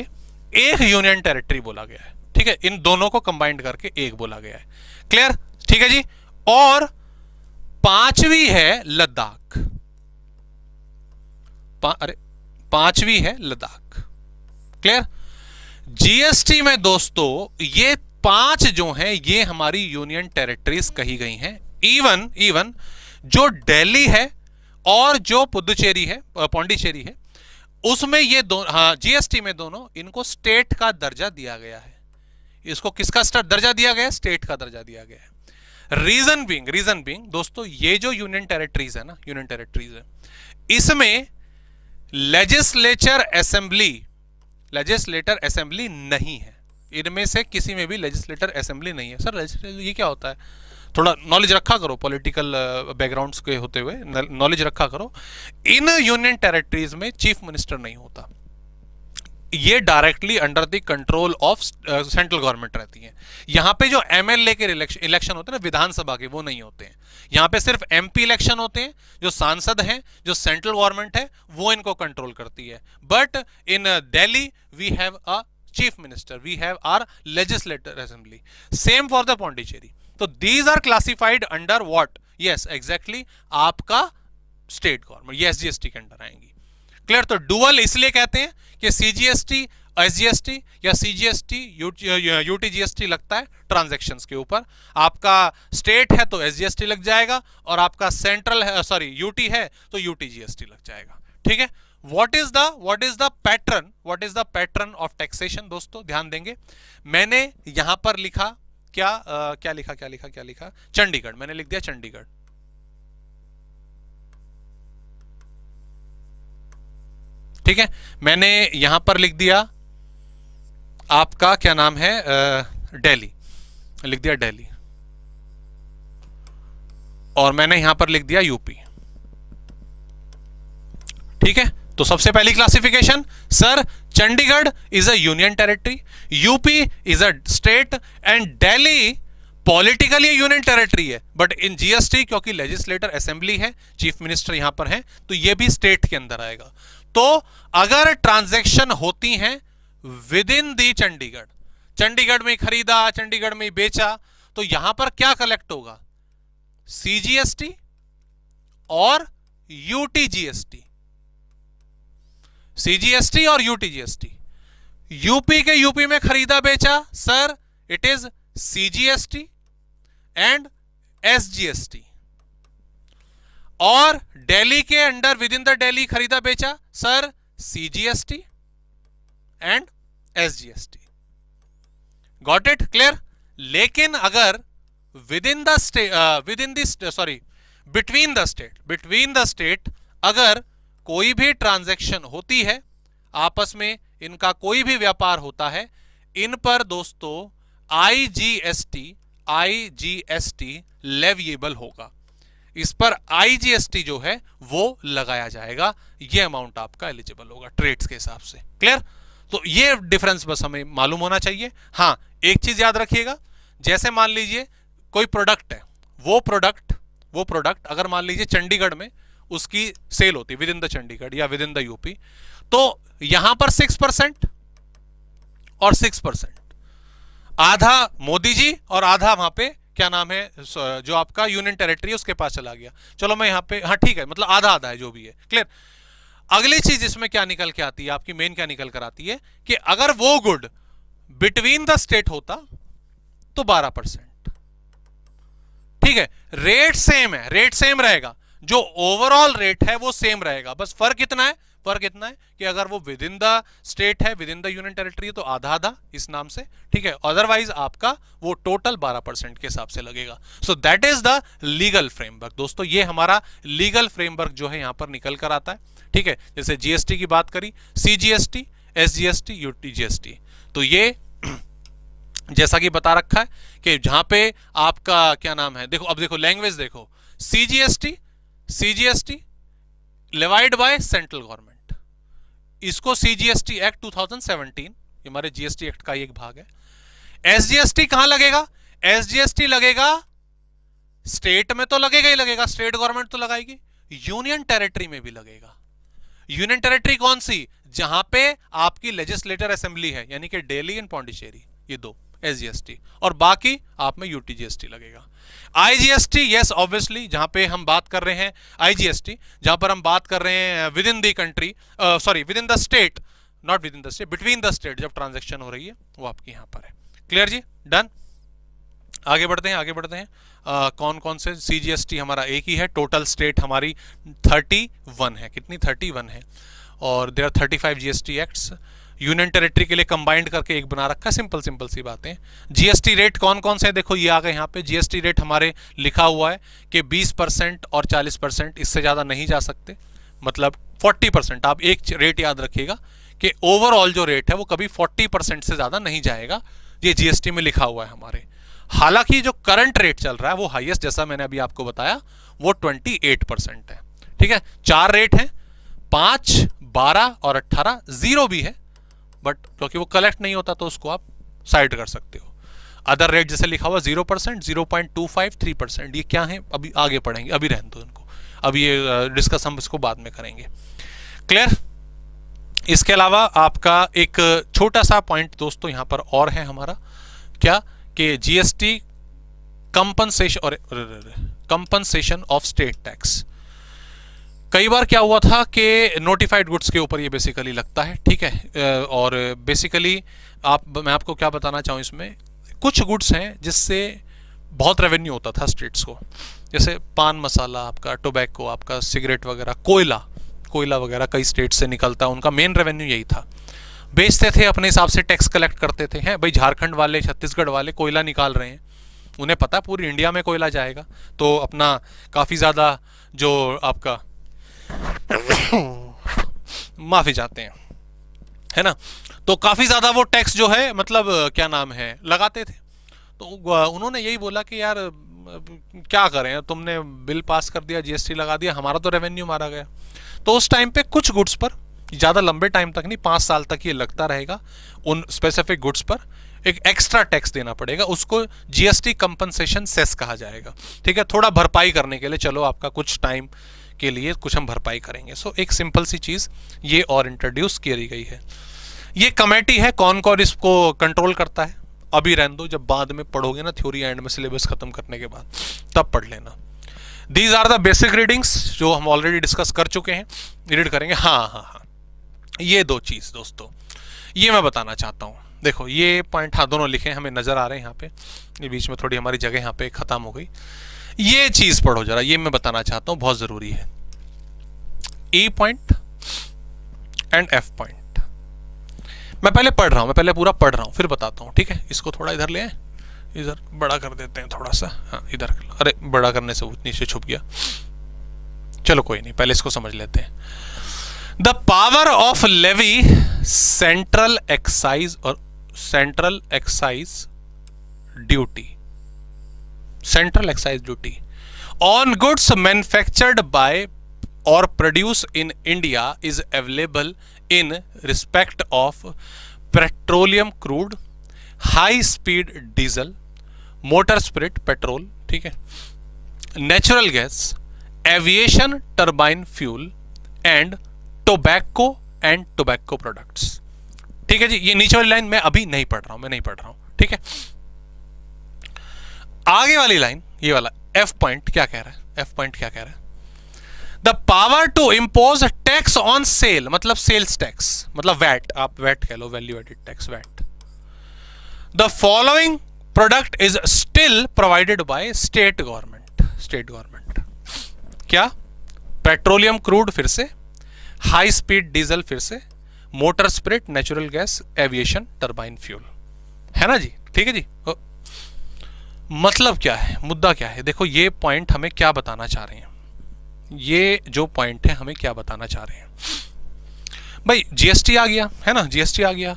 एक यूनियन टेरिटरी बोला गया है, ठीक है। इन दोनों को कंबाइंड करके एक बोला गया है, क्लियर, ठीक है जी। और 5वीं है लद्दाख, अरे 5वीं है लद्दाख, क्लियर। जीएसटी में दोस्तों ये 5 जो हैं ये हमारी यूनियन टेरिटरीज कही गई हैं। इवन जो दिल्ली है और जो पुदुचेरी है, पौंडीचेरी है, उसमें ये दोनों, हाँ, जीएसटी में दोनों इनको स्टेट का दर्जा दिया गया है। इसको किसका दर्जा दिया गया है? स्टेट का दर्जा दिया गया है। रीजन बीइंग दोस्तों, ये जो यूनियन टेरिटरीज है ना, यूनियन टेरिटरीज है, इसमें लेजिस्लेटर असेंबली नहीं है। इनमें से किसी में भी लेजिस्लेटर असेंबली नहीं है। सर लेजिस्लेटर ये क्या होता है? थोड़ा नॉलेज रखा करो, पॉलिटिकल बैकग्राउंड्स के होते हुए नॉलेज रखा करो। इन यूनियन टेरिटरीज में चीफ मिनिस्टर नहीं होता, ये directly under the control of central government रहती है। यहां पे जो एमएलए के इलेक्शन होते हैं ना विधानसभा के, वो नहीं होते हैं। यहां पे सिर्फ एमपी इलेक्शन होते हैं। जो सांसद हैं, जो सेंट्रल गवर्नमेंट है, वो इनको कंट्रोल करती है। But in Delhi we have a chief minister, we have our legislative assembly. Same for the Pondicherry. तो these are classified under what? Yes exactly, आपका स्टेट गवर्नमेंट, ये एसजीएसटी के अंडर आएंगी, क्लियर। तो डुअल इसलिए कहते हैं कि सीजीएसटी एसजीएसटी या सीजीएसटी यूटीजीएसटी लगता है ट्रांजैक्शंस के ऊपर। आपका स्टेट है तो एसजीएसटी लग जाएगा, और आपका सेंट्रल है, सॉरी यूटी है तो यूटीजीएसटी लग जाएगा, ठीक है। What is the pattern of taxation? दोस्तों ध्यान देंगे, मैंने यहां पर लिखा क्या लिखा चंडीगढ़, मैंने लिख दिया चंडीगढ़, ठीक है। मैंने यहां पर लिख दिया आपका क्या नाम है दिल्ली, लिख दिया दिल्ली, और मैंने यहां पर लिख दिया यूपी, ठीक है। तो सबसे पहली classification, sir Chandigarh is a union territory, UP is a state, and Delhi politically union territory है, बट इन जीएसटी क्योंकि लेजिस्लेटर असेंबली है, चीफ मिनिस्टर यहां पर है, तो ये भी स्टेट के अंदर आएगा। तो अगर ट्रांजैक्शन होती हैं विद इन दी चंडीगढ़, चंडीगढ़ में खरीदा, चंडीगढ़ में बेचा, तो यहां पर क्या कलेक्ट होगा? सीजीएसटी और यूटीजीएसटी, सीजीएसटी और यूटीजीएसटी। यूपी के यूपी में खरीदा बेचा, sir it is CGST and SGST, और दिल्ली के under with in the Delhi खरीदा बेचा sir CGST and SGST. Got it? Clear? लेकिन अगर with in the state between the state अगर कोई भी ट्रांजैक्शन होती है, आपस में इनका कोई भी व्यापार होता है, इन पर दोस्तों आईजीएसटी लेविएबल होगा। इस पर आईजीएसटी जो है वो लगाया जाएगा। ये अमाउंट आपका एलिजिबल होगा ट्रेड्स के हिसाब से। क्लियर? तो ये डिफरेंस बस हमें मालूम होना चाहिए। हाँ, एक चीज याद रखिएगा, जैसे मान लीजिए कोई प्रोडक्ट है, वो प्रोडक्ट अगर मान लीजिए चंडीगढ़ में उसकी सेल होती है विद इन द चंडीगढ़ या विद इन द यूपी, तो यहां पर 6% और 6%, आधा मोदी जी और आधा वहां पे क्या नाम है जो आपका यूनियन टेरिटरी है उसके पास चला गया। चलो मैं यहां पे, हाँ ठीक है, मतलब आधा आधा है जो भी है। क्लियर? अगली चीज इसमें क्या निकल के आती है, आपकी मेन क्या निकल कर आती है कि अगर वो गुड बिटवीन द स्टेट होता तो 12%। ठीक है, रेट सेम है, रेट सेम रहेगा, जो ओवरऑल रेट है वो सेम रहेगा, बस फर्क इतना है कि अगर वो विद इन द स्टेट है, with in the union territory है तो आधा आधा इस नाम से। ठीक है, अदरवाइज आपका वो टोटल 12% के हिसाब से लगेगा। सो that is the legal framework. दोस्तों ये हमारा लीगल फ्रेमवर्क जो है यहां पर निकल कर आता है। ठीक है, जैसे जीएसटी की बात करी, सीजीएसटी, एसजीएसटी, यूटीजीएसटी, तो ये जैसा कि बता रखा है कि जहां पे आपका क्या नाम है, देखो अब देखो लैंग्वेज देखो, CGST levied by central government, इसको सीजीएसटी एक्ट 2017, हमारे जीएसटी एक्ट का एक भाग है। एसजीएसटी कहां लगेगा? एसजीएसटी लगेगा स्टेट में, तो लगेगा ही लगेगा, स्टेट गवर्नमेंट तो लगाएगी, यूनियन टेरिटरी में भी लगेगा। यूनियन टेरिटरी कौन सी? जहां पे आपकी लेजिस्लेटर असेंबली है, यानी कि दिल्ली एंड पौंडीचेरी, ये दो एसजीएसटी, और बाकी आप में यूटीजीएसटी लगेगा। आईजीएसटी, यस ऑब्वियसली, जहां पे हम बात कर रहे हैं आईजीएसटी, जहां पर हम बात कर रहे हैं with in the country, sorry with in the state, not with in the state, between the state जब ट्रांजैक्शन हो रही है वो आपकी यहां पर है। क्लियर जी? डन? आगे बढ़ते हैं। कौन कौन से? सीजीएसटी हमारा एक ही है, टोटल स्टेट हमारी 31 है। कितनी? 31 है, और there are 35 GST acts. Union territory के लिए कंबाइंड करके एक बना रखा है। सिंपल सी बातें। जीएसटी रेट कौन कौन से हैं? देखो ये आ गए यहाँ पे। जीएसटी रेट हमारे लिखा हुआ है कि 20% और 40%, इससे ज़्यादा नहीं जा सकते, मतलब 40%। आप एक रेट याद रखिएगा कि ओवरऑल जो रेट है वो कभी 40% से ज़्यादा नहीं जाएगा, ये जीएसटी में लिखा हुआ है हमारे। हालांकि जो करंट रेट चल रहा है वो हाईएस्ट, जैसा मैंने अभी आपको बताया, वो 28% है। ठीक है, 4 रेट हैं, 5, 12 और 18, 0 भी है, बट क्योंकि वो कलेक्ट नहीं होता तो उसको आप साइड कर सकते हो। अदर रेट जैसे लिखा हुआ 0%, 0.25, 3%, ये क्या है अभी आगे पढ़ेंगे, अभी रहने दो इनको, अभी ये डिस्कस हम इसको बाद में करेंगे। क्लियर? इसके अलावा आपका एक छोटा सा पॉइंट दोस्तों यहां पर और है हमारा, क्या कि GST compensation of state tax. कई बार क्या हुआ था कि नोटिफाइड गुड्स के ऊपर ये बेसिकली लगता है। ठीक है, और बेसिकली मैं आपको क्या बताना चाहूँ, इसमें कुछ गुड्स हैं जिससे बहुत रेवेन्यू होता था स्टेट्स को, जैसे पान मसाला, आपका टोबैको, आपका सिगरेट वगैरह, कोयला वगैरह कई स्टेट से निकलता है, उनका मेन रेवेन्यू यही था। बेचते थे, अपने हिसाब से टैक्स कलेक्ट करते थे। हैं भाई, झारखंड वाले, छत्तीसगढ़ वाले कोयला निकाल रहे हैं, उन्हें पता पूरी इंडिया में कोयला जाएगा, तो अपना काफ़ी ज़्यादा जो आपका माफी चाहते हैं, है ना, तो काफी ज्यादा वो टैक्स जो है मतलब क्या नाम है लगाते थे। तो उन्होंने यही बोला कि यार क्या करें, तुमने बिल पास कर दिया, जीएसटी लगा दिया, हमारा तो रेवेन्यू मारा गया। तो उस टाइम पे कुछ गुड्स पर, ज्यादा लंबे टाइम तक नहीं, 5 साल तक ये लगता रहेगा, उन स्पेसिफिक गुड्स पर एक एक्स्ट्रा टैक्स देना पड़ेगा, उसको जीएसटी कंपनसेशन सेस कहा जाएगा। ठीक है, थोड़ा भरपाई करने के लिए, चलो आपका कुछ टाइम के लिए कुछ हम भरपाई करेंगे। सो एक सिंपल सी चीज ये और इंट्रोड्यूस की गई है। ये कमेटी है, कौन कौन इसको कंट्रोल करता है अभी रहने दो, जब बाद में पढ़ोगे ना थ्योरी एंड में सिलेबस खत्म करने के बाद तब पढ़ लेना। These are the basic readings जो हम ऑलरेडी डिस्कस कर चुके हैं, रीड करेंगे। हाँ, ये 2 चीज दोस्तों ये मैं बताना चाहता हूँ। देखो ये पॉइंट, हाँ दोनों लिखे हमें नजर आ रहे हैं यहाँ पे, ये बीच में थोड़ी हमारी जगह यहाँ पे खत्म हो गई। ये चीज पढ़ो जरा, ये मैं बताना चाहता हूं, बहुत जरूरी है। ई पॉइंट एंड एफ पॉइंट मैं पहले पढ़ रहा हूं, मैं पहले पूरा पढ़ रहा हूं, फिर बताता हूं, ठीक है। इसको थोड़ा इधर ले आए, इधर बड़ा कर देते हैं थोड़ा सा, हाँ इधर, अरे बड़ा करने से नीचे छुप गया, चलो कोई नहीं, पहले इसको समझ लेते हैं। The power of levy central excise और central excise duty, central excise duty on goods manufactured by और produce in India is available in respect of petroleum crude, high speed diesel, motor spirit petrol, ठीक है, natural gas, aviation turbine fuel and tobacco and tobacco products, ठीक है जी। ये नीचे वाली line मैं अभी नहीं पढ़ रहा हूं, मैं नहीं पढ़ रहा हूं, ठीक है। आगे वाली लाइन, ये वाला एफ पॉइंट क्या कह रहा है, एफ पॉइंट क्या कह रहा है, the power to impose tax on sale, मतलब सेल्स टैक्स, मतलब वैट, आप वैट कह लो, value added tax, VAT. The following product is still provided by state government, state government क्या, पेट्रोलियम क्रूड फिर से, हाई स्पीड डीजल फिर से, motor spirit, natural gas, aviation turbine fuel, है ना जी, ठीक है जी। मतलब क्या है, मुद्दा क्या है, देखो ये पॉइंट हमें क्या बताना चाह रहे हैं, ये जो पॉइंट है हमें क्या बताना चाह रहे हैं भाई। जीएसटी आ गया है ना, जीएसटी आ गया,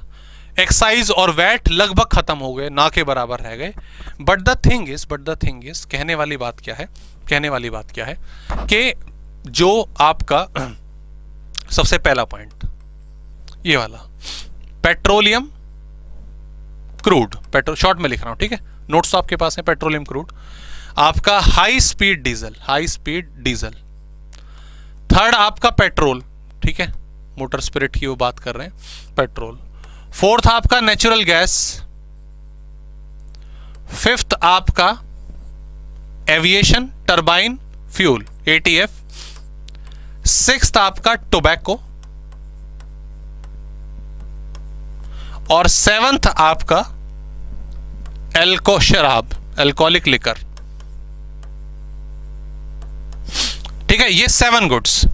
एक्साइज और वैट लगभग खत्म हो गए, ना के बराबर रह गए, बट द थिंग इज कहने वाली बात क्या है, कहने वाली बात क्या है कि जो आपका सबसे पहला पॉइंट ये वाला पेट्रोलियम क्रूड, पेट्रोल शॉर्ट में लिख रहा हूं, ठीक है, नोट्स आपके पास है, पेट्रोलियम क्रूड, आपका high speed diesel, high speed diesel, third आपका पेट्रोल, ठीक है, मोटर स्पिरिट की वो बात कर रहे हैं, पेट्रोल, फोर्थ आपका नेचुरल गैस, फिफ्थ आपका aviation turbine fuel ATF, sixth आपका टोबैको और सेवंथ आपका शराब, अल्कोहलिक लिकर, ठीक है। ये 7 goods,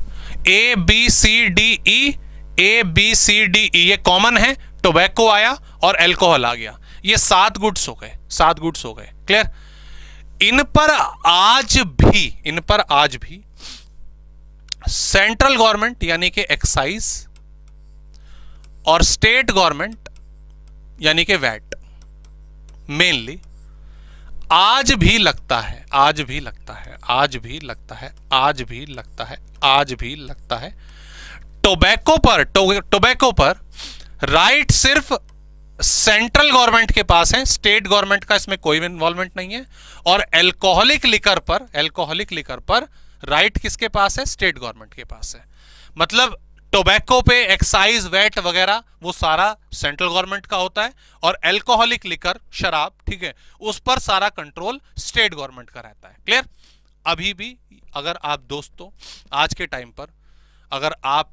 A B C D E, A B C D E ये कॉमन है, टोबैको आया और अल्कोहल आ गया, ये 7 गुड्स हो गए, 7 गुड्स हो गए, क्लियर। इन पर आज भी सेंट्रल गवर्नमेंट यानी कि एक्साइज और स्टेट गवर्नमेंट यानी कि वैट मेनली आज भी लगता है, आज भी लगता है, आज भी लगता है, आज भी लगता है, आज भी लगता है टोबैको पर राइट सिर्फ सेंट्रल गवर्नमेंट के पास है, स्टेट गवर्नमेंट का इसमें कोई इन्वॉल्वमेंट नहीं है। और अल्कोहलिक लिकर पर राइट किसके पास है, स्टेट गवर्नमेंट के पास है। मतलब टोबैको पे एक्साइज वैट वगैरह वो सारा सेंट्रल गवर्नमेंट का होता है, और अल्कोहलिक लिकर शराब, ठीक है, उस पर सारा कंट्रोल स्टेट गवर्नमेंट का रहता है, क्लियर। अभी भी अगर आप दोस्तों आज के टाइम पर अगर आप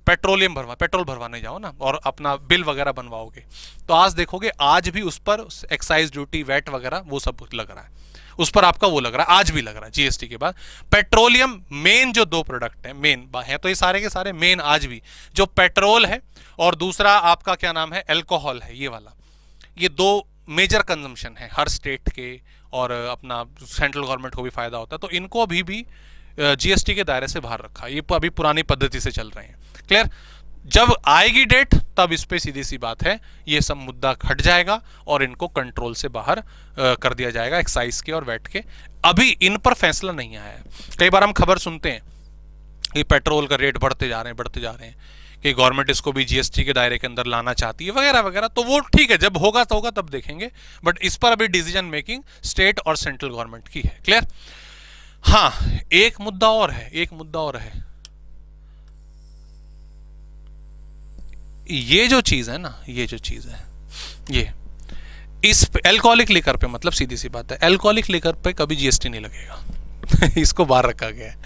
पेट्रोल भरवाने जाओ ना और अपना बिल वगैरह बनवाओगे तो आज देखोगे आज भी उस पर एक्साइज ड्यूटी वैट वगैरह वो सब लग रहा है, उस पर आपका वो लग रहा है, आज भी लग रहा है जीएसटी के बाद। पेट्रोलियम मेन जो 2 प्रोडक्ट है, मेन है तो ये सारे के सारे मेन आज भी जो पेट्रोल है और दूसरा आपका क्या नाम है अल्कोहल है, ये वाला, ये 2 मेजर कंजम्पशन है हर स्टेट के, और अपना सेंट्रल गवर्नमेंट को भी फायदा होता है, तो इनको अभी भी जीएसटी के दायरे से बाहर रखा, ये अभी पुरानी पद्धति से चल रहे हैं, क्लियर। जब आएगी डेट तब इस पे सीधी सी बात है ये सब मुद्दा हट जाएगा और इनको कंट्रोल से बाहर कर दिया जाएगा, एक्साइज के और वैट के। अभी इन पर फैसला नहीं आया है। कई बार हम खबर सुनते हैं कि पेट्रोल का रेट बढ़ते जा रहे हैं कि गवर्नमेंट इसको भी जीएसटी के दायरे के अंदर लाना चाहती है वगैरह वगैरह, तो वो ठीक है, जब होगा तो होगा, तब देखेंगे, बट इस पर अभी डिसीजन मेकिंग स्टेट और सेंट्रल गवर्नमेंट की है, क्लियर। हाँ, एक मुद्दा और है, ये जो चीज है ना, ये इस अल्कोहलिक लिकर पे, मतलब सीधी सी बात है अल्कोहलिक लिकर पे कभी जीएसटी नहीं लगेगा इसको बाहर रखा गया है।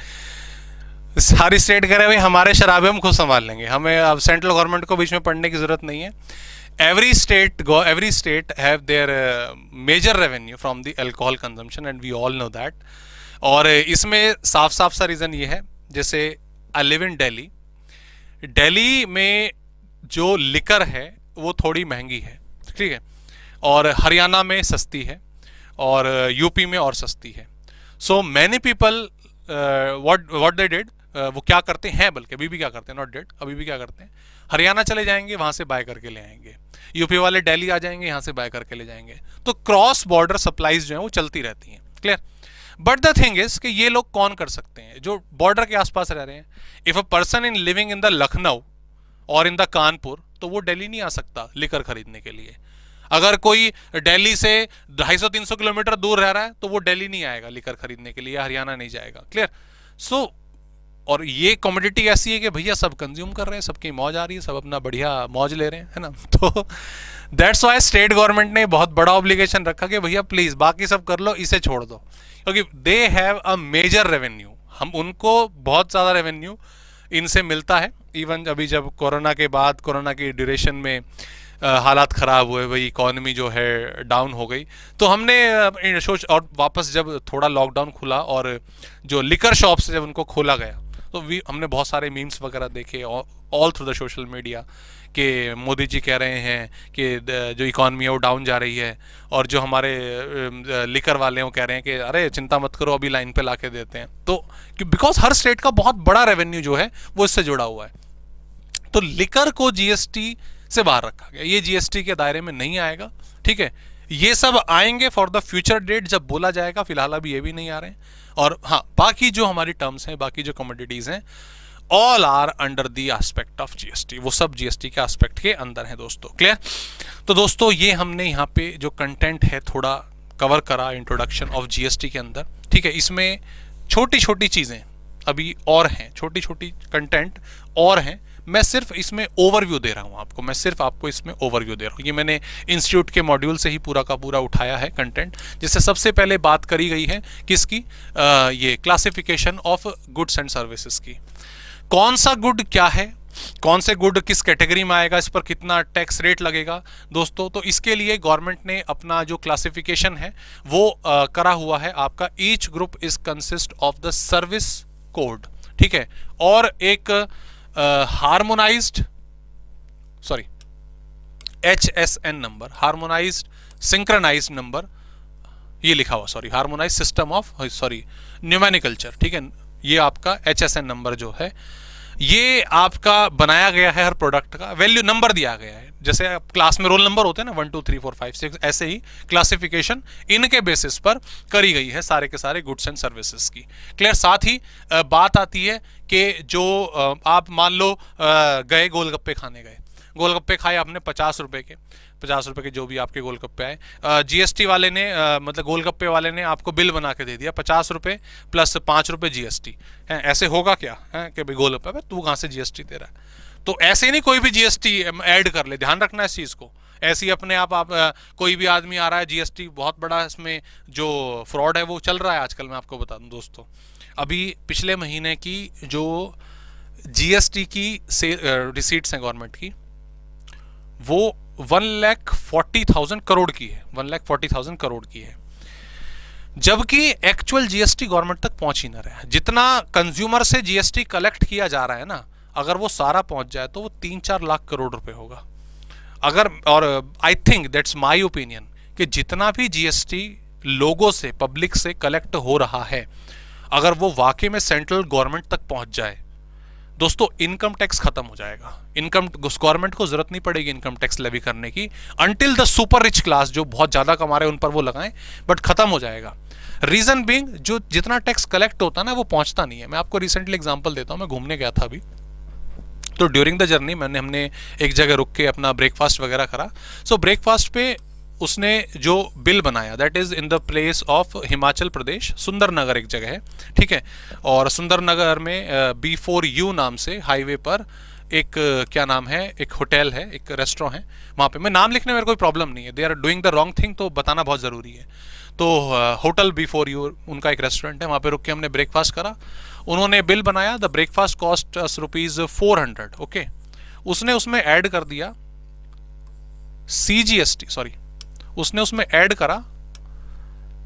सारी स्टेट कह रहे भाई हमारे शराबे हम खुद संभाल लेंगे, हमें अब सेंट्रल गवर्नमेंट को बीच में पड़ने की जरूरत नहीं है। every state have their major revenue from the alcohol consumption and we all know that, और इसमें साफ साफ सा रीजन ये है, जैसे I live in Delhi, Delhi में जो लिकर है वो थोड़ी महंगी है, ठीक है, और हरियाणा में सस्ती है और यूपी में और सस्ती है। So many people what they did, वो क्या करते हैं, बल्कि अभी भी क्या करते हैं, नॉट डेड, अभी भी क्या करते हैं, हरियाणा चले जाएंगे, वहां से बाय करके ले आएंगे, यूपी वाले दिल्ली आ जाएंगे, यहां से बाय करके ले जाएंगे। तो क्रॉस बॉर्डर सप्लाईज जो है वो चलती रहती हैं, clear. But the thing is कि ये लोग कौन कर सकते हैं जो बॉर्डर के आसपास रह रहे हैं। If a person in living in the Lucknow और इन द कानपुर, तो वो दिल्ली नहीं आ सकता लिकर खरीदने के लिए। अगर कोई दिल्ली से 250-300 किलोमीटर दूर रह रहा है तो वो दिल्ली नहीं आएगा लिकर खरीदने के लिए, हरियाणा नहीं जाएगा, क्लियर। सो और ये कमोडिटी ऐसी है कि भैया सब कंज्यूम कर रहे हैं, सबकी मौज आ रही है, सब अपना बढ़िया मौज ले रहे हैं, है ना। तो दैट्स वाई स्टेट गवर्नमेंट ने बहुत बड़ा ऑब्लिगेशन रखा कि भैया प्लीज बाकी सब कर लो, इसे छोड़ दो, क्योंकि they have a major revenue, हम उनको बहुत ज़्यादा रेवेन्यू इनसे मिलता है। इवन अभी जब कोरोना के बाद, कोरोना की ड्यूरेशन में हालात ख़राब हुए, भाई इकॉनमी जो है डाउन हो गई, तो हमने सोच, और वापस जब थोड़ा लॉकडाउन खुला और जो लिकर शॉप्स जब उनको खोला गया, तो हमने बहुत सारे मीम्स वगैरह देखे all through the social media कि मोदी जी कह रहे हैं कि जो इकॉनमी है वो डाउन जा रही है, और जो हमारे लिकर वाले हैं वो कह रहे हैं कि अरे चिंता मत करो, अभी लाइन पे ला के देते हैं। तो बिकॉज हर स्टेट का बहुत बड़ा रेवेन्यू जो है वो इससे जुड़ा हुआ है, तो लिकर को जीएसटी से बाहर रखा गया, ये जीएसटी के दायरे में नहीं आएगा, ठीक है। ये सब आएंगे फॉर द फ्यूचर डेट जब बोला जाएगा, फिलहाल अभी ये भी नहीं आ रहे हैं। और हाँ, बाकी जो हमारी टर्म्स हैं, बाकी जो कमोडिटीज हैं, all are under the aspect of GST, वो सब जीएसटी के एस्पेक्ट के अंदर है दोस्तों, क्लियर। तो दोस्तों ये हमने यहाँ पे जो कंटेंट है थोड़ा कवर करा इंट्रोडक्शन ऑफ जीएसटी के अंदर, ठीक है। इसमें छोटी छोटी चीजें अभी और हैं, छोटी छोटी कंटेंट और हैं, मैं सिर्फ इसमें ओवरव्यू दे रहा हूं आपको, मैं सिर्फ आपको इसमें ओवरव्यू दे रहा हूं। ये मैंने इंस्टीट्यूट के मॉड्यूल से ही पूरा का पूरा उठाया है कंटेंट, जिससे सबसे पहले बात करी गई है किसकी, ये classification of goods and services की। कौन सा गुड क्या है, कौन से गुड किस कैटेगरी में आएगा, इस पर कितना टैक्स रेट लगेगा दोस्तों। तो इसके लिए गवर्नमेंट ने अपना जो क्लासिफिकेशन है वो करा हुआ है आपका, each group is consist of the service code, ठीक है, और एक harmonised HSN number, harmonised synchronised number, ये लिखा हुआ, हार्मोनाइज्ड सिस्टम ऑफ न्यूमेरिकल्चर, ठीक है। ये आपका HSN नंबर जो है ये आपका बनाया गया है, हर प्रोडक्ट का वैल्यू नंबर दिया गया है, जैसे आप क्लास में रोल नंबर होते हैं ना 1 2 3 4 5 6, ऐसे ही क्लासिफिकेशन इनके बेसिस पर करी गई है सारे के सारे गुड्स एंड सर्विसेज की, क्लियर। साथ ही बात आती है कि जो आप मान लो गए गोलगप्पे खाने गए, गोलगप्पे खाए आपने 50 रुपए के, 50 रुपए के जो भी आपके गोलगप्पे आए, जीएसटी वाले ने मतलब गोलगप्पे वाले ने आपको बिल बना के दे दिया 50 रुपए प्लस 5 रुपए जीएसटी है। ऐसे होगा क्या है कि भाई गोलगप्पे तू कहाँ से जीएसटी दे रहा है, तो ऐसे नहीं कोई भी जीएसटी ऐड कर ले, ध्यान रखना इस चीज को। ऐसी अपने आप कोई भी आदमी आ रहा है, जीएसटी बहुत बड़ा इसमें जो फ्रॉड है वो चल रहा है आजकल। मैं आपको बता दूं दोस्तों, अभी पिछले महीने की जो जीएसटी की रिसीट्स हैं गवर्नमेंट की, वो 1,40,000 करोड़ की है, 1,40,000 करोड़ की है, जबकि एक्चुअल जीएसटी गवर्नमेंट तक पहुंच ही ना रहा है। जितना कंज्यूमर से जीएसटी कलेक्ट किया जा रहा है ना, अगर वो सारा पहुंच जाए तो वो 3-4 लाख करोड़ रुपए होगा। अगर, और I think that's my opinion, कि जितना भी जीएसटी लोगों से, पब्लिक से कलेक्ट हो रहा है, अगर वो वाकई में सेंट्रल गवर्नमेंट तक पहुंच जाए दोस्तों, इनकम टैक्स खत्म हो जाएगा। इनकम गवर्नमेंट को जरूरत नहीं पड़ेगी इनकम टैक्स लेवी करने की, until the super rich class जो बहुत ज्यादा कमा रहे हैं उन पर वो लगाएं, बट खत्म हो जाएगा। रीजन बीइंग, जो जितना टैक्स कलेक्ट होता है ना वो पहुंचता नहीं है। मैं आपको रिसेंटली एग्जांपल देता हूं, मैं घूमने गया था अभी, तो ड्यूरिंग द जर्नी हमने एक जगह रुक के अपना ब्रेकफास्ट वगैरह करा। सो ब्रेकफास्ट पे उसने जो बिल बनाया, that is in the place of Himachal Pradesh, Sundarnagar एक जगह है, ठीक है। और सुंदरनगर में B4U नाम से हाईवे पर एक क्या नाम है, एक होटल है, एक रेस्टोरेंट है, वहाँ पे मैं नाम लिखने में मेरे कोई प्रॉब्लम नहीं है, they are doing the wrong thing, तो बताना बहुत ज़रूरी है। तो होटल B4U उनका एक रेस्टोरेंट है, वहाँ पे रुक के हमने ब्रेकफास्ट करा। उन्होंने बिल बनाया, the breakfast cost us ₹400, okay. उसने उसमें ऐड कर दिया CGST, उसने उसमें ऐड करा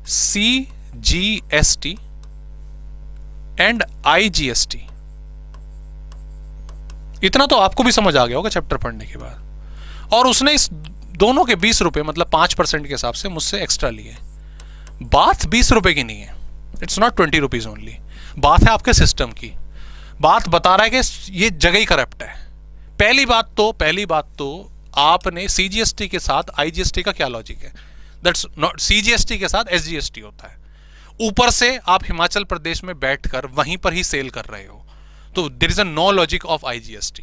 CGST एंड IGST। इतना तो आपको भी समझ आ गया होगा चैप्टर पढ़ने के बाद। और उसने इस दोनों के 20 रुपए मतलब 5% के हिसाब से मुझसे एक्स्ट्रा लिए। बात 20 रुपए की नहीं है, इट्स नॉट 20 रुपीज ओनली। बात है आपके सिस्टम की। बात बता रहा है कि ये जगह ही करप्ट है। पहली बात तो आपने CGST के साथ IGST का क्या लॉजिक है? दैट्स नॉट, CGST के साथ SGST होता है। ऊपर से आप हिमाचल प्रदेश में बैठकर वहीं पर ही सेल कर रहे हो, तो there is a no logic of IGST।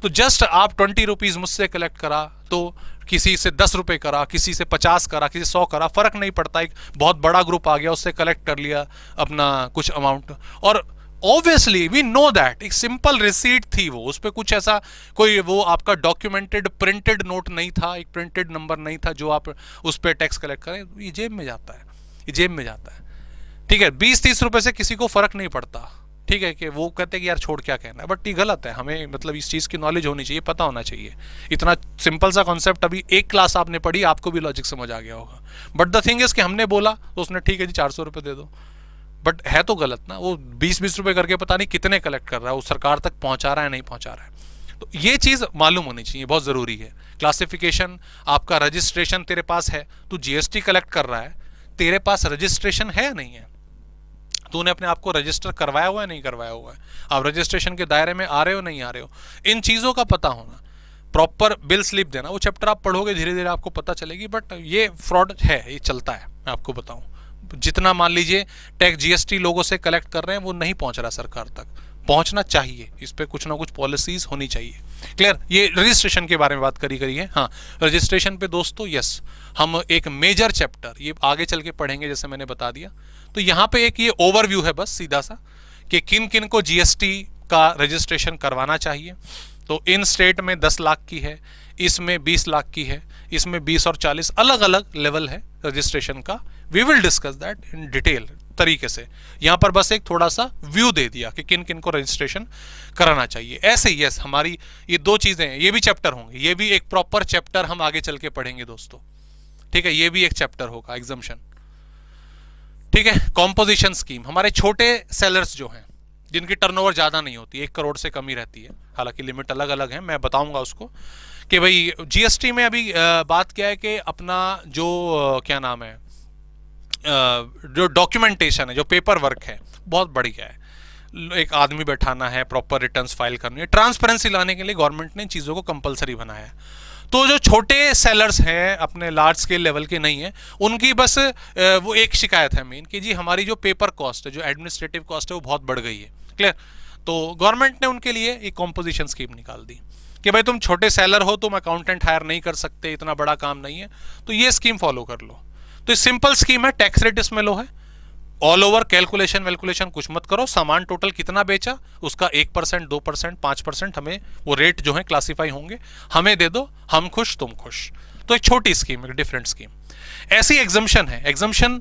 तो जस्ट आप 20 रुपीज मुझसे कलेक्ट करा, तो किसी से 10 रुपए करा, किसी से 50 करा, किसी 100 करा, फर्क नहीं पड़ता। एक बहुत बड़ा ग्रुप आ गया, उससे कलेक्ट कर लिया अपना कुछ अमाउंट, और ऑब्वियसली वी नो दैट एक सिंपल रिसीट थी वो, उस पर कुछ ऐसा कोई वो आपका डॉक्यूमेंटेड प्रिंटेड नोट नहीं था, एक प्रिंटेड नंबर नहीं था जो आप उस पर टैक्स कलेक्ट करें। ये जेब में जाता है, ये जेब में जाता है। ठीक है, 20-30 रुपए से किसी को फर्क नहीं पड़ता। ठीक है, कि वो कहते हैं कि यार छोड़ क्या कहना है, बट ये गलत है। हमें मतलब इस चीज़ की नॉलेज होनी चाहिए, पता होना चाहिए। इतना सिंपल सा कॉन्सेप्ट अभी एक क्लास आपने पढ़ी, आपको भी लॉजिक समझ आ गया होगा। बट द थिंग इज कि हमने बोला तो उसने ठीक है जी 400 रुपये दे दो, बट है तो गलत ना। वो 20-20 रुपये करके पता नहीं कितने कलेक्ट कर रहा है, वो सरकार तक पहुंचा रहा है नहीं पहुंचा रहा है। तो ये चीज़ मालूम होनी चाहिए, बहुत ज़रूरी है। क्लासिफिकेशन, आपका रजिस्ट्रेशन तेरे पास है, तू GST कलेक्ट कर रहा है, तेरे पास रजिस्ट्रेशन है या नहीं है? तूने अपने आप को रजिस्टर करवाया हुआ है नहीं करवाया हुआ है? आप रजिस्ट्रेशन के दायरे में आ रहे हो नहीं आ रहे हो? इन चीज़ों का पता होना, प्रॉपर बिल स्लिप देना, वो चैप्टर आप पढ़ोगे धीरे धीरे आपको पता चलेगी। बट ये फ्रॉड है, ये चलता है, मैं आपको बताऊं। जितना मान लीजिए टैक्स GST लोगों से कलेक्ट कर रहे हैं, वो नहीं पहुंच रहा सरकार तक, पहुंचना चाहिए। इस पर कुछ ना कुछ पॉलिसीज होनी चाहिए। क्लियर? ये रजिस्ट्रेशन के बारे में बात करी है। हाँ, रजिस्ट्रेशन पे दोस्तों यस, हम एक मेजर चैप्टर ये आगे चल के पढ़ेंगे, जैसे मैंने बता दिया। तो यहाँ पे एक ये ओवरव्यू है बस सीधा सा, कि किन किन को GST का रजिस्ट्रेशन करवाना चाहिए। तो इन स्टेट में 10 लाख की है, इसमें 20 लाख की है, इसमें 20 और 40 अलग अलग लेवल है रजिस्ट्रेशन का। We will discuss that in detail तरीके से। यहाँ पर बस एक थोड़ा सा व्यू दे दिया कि किन किन को रजिस्ट्रेशन कराना चाहिए। ऐसे ही यस, हमारी ये 2 चीजें हैं, ये भी चैप्टर होंगे, ये भी एक प्रॉपर चैप्टर हम आगे चल के पढ़ेंगे दोस्तों। ठीक है, ये भी एक चैप्टर होगा, एग्जम्पशन। ठीक है, कॉम्पोजिशन स्कीम, हमारे छोटे सेलर्स जो हैं, जिनकी टर्नओवर ज्यादा नहीं होती, 1 करोड़ से कम ही रहती है, हालांकि लिमिट अलग अलग है, मैं बताऊंगा उसको कि भाई GST में अभी बात क्या है कि अपना जो क्या नाम है, जो डॉक्यूमेंटेशन है, जो पेपर वर्क है, बहुत बढ़िया है। एक आदमी बैठाना है, प्रॉपर रिटर्न्स फाइल करनी है, ट्रांसपेरेंसी लाने के लिए गवर्नमेंट ने चीज़ों को कंपलसरी बनाया है। तो जो छोटे सेलर्स हैं, अपने लार्ज स्केल लेवल के नहीं है, उनकी बस वो एक शिकायत है मेन कि जी हमारी जो पेपर कॉस्ट है, जो एडमिनिस्ट्रेटिव कॉस्ट है, वो बहुत बढ़ गई है। क्लियर? तो गवर्नमेंट ने उनके लिए एक कॉम्पोजिशन स्कीम निकाल दी कि भाई तुम छोटे सेलर हो, तुम अकाउंटेंट हायर नहीं कर सकते, इतना बड़ा काम नहीं है, तो ये स्कीम फॉलो कर लो। तो सिंपल स्कीम है, टैक्स रेट इसमें लो है, ऑल ओवर कैलकुलेशन वैल्कुलेशन कुछ मत करो, सामान टोटल कितना बेचा उसका 1%, 2%, 5% हमें वो रेट जो है क्लासिफाई होंगे, हमें दे दो, हम खुश तुम खुश। तो एक छोटी स्कीम, एक डिफरेंट स्कीम। ऐसी एग्जम्पशन है, एग्जम्पशन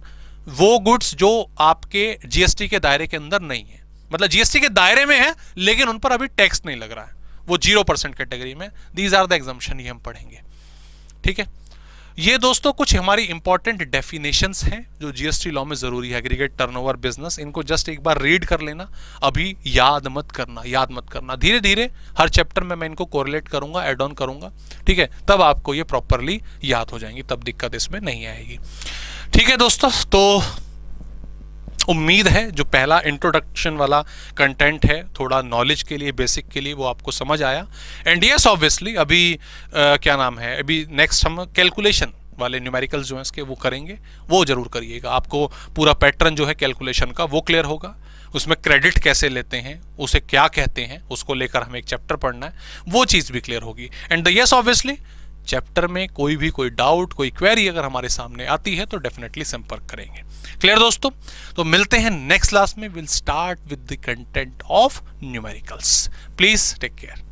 वो गुड्स जो आपके GST के दायरे के अंदर नहीं है, मतलब GST के दायरे में है लेकिन उन पर अभी टैक्स नहीं लग रहा है, वो 0% कैटेगरी में। दीज आर द एग्जम्पशन, ये हम पढ़ेंगे। ठीक है, ये दोस्तों कुछ हमारी इंपॉर्टेंट डेफिनेशंस हैं जो GST लॉ में जरूरी है। एग्रीगेट टर्नओवर बिजनेस, इनको जस्ट एक बार रीड कर लेना, अभी याद मत करना। धीरे धीरे हर चैप्टर में मैं इनको कोरिलेट करूंगा, एड ऑन करूंगा। ठीक है, तब आपको ये प्रॉपरली याद हो जाएंगी, तब दिक्कत इसमें नहीं आएगी। ठीक है दोस्तों, तो उम्मीद है जो पहला इंट्रोडक्शन वाला कंटेंट है, थोड़ा नॉलेज के लिए, बेसिक के लिए, वो आपको समझ आया। एंड यस ऑब्वियसली अभी क्या नाम है, अभी नेक्स्ट हम कैलकुलेशन वाले न्यूमेरिकल्स जो हैं इसके वो करेंगे, वो जरूर करिएगा। आपको पूरा पैटर्न जो है कैलकुलेशन का वो क्लियर होगा, उसमें क्रेडिट कैसे लेते हैं, उसे क्या कहते हैं, उसको लेकर हमें एक चैप्टर पढ़ना है, वो चीज़ भी क्लियर होगी। एंड यस ऑब्वियसली चैप्टर में कोई डाउट, कोई क्वेरी अगर हमारे सामने आती है तो डेफिनेटली संपर्क करेंगे। क्लियर दोस्तों? तो मिलते हैं नेक्स्ट क्लास में, will start with the content of numericals. Please take care.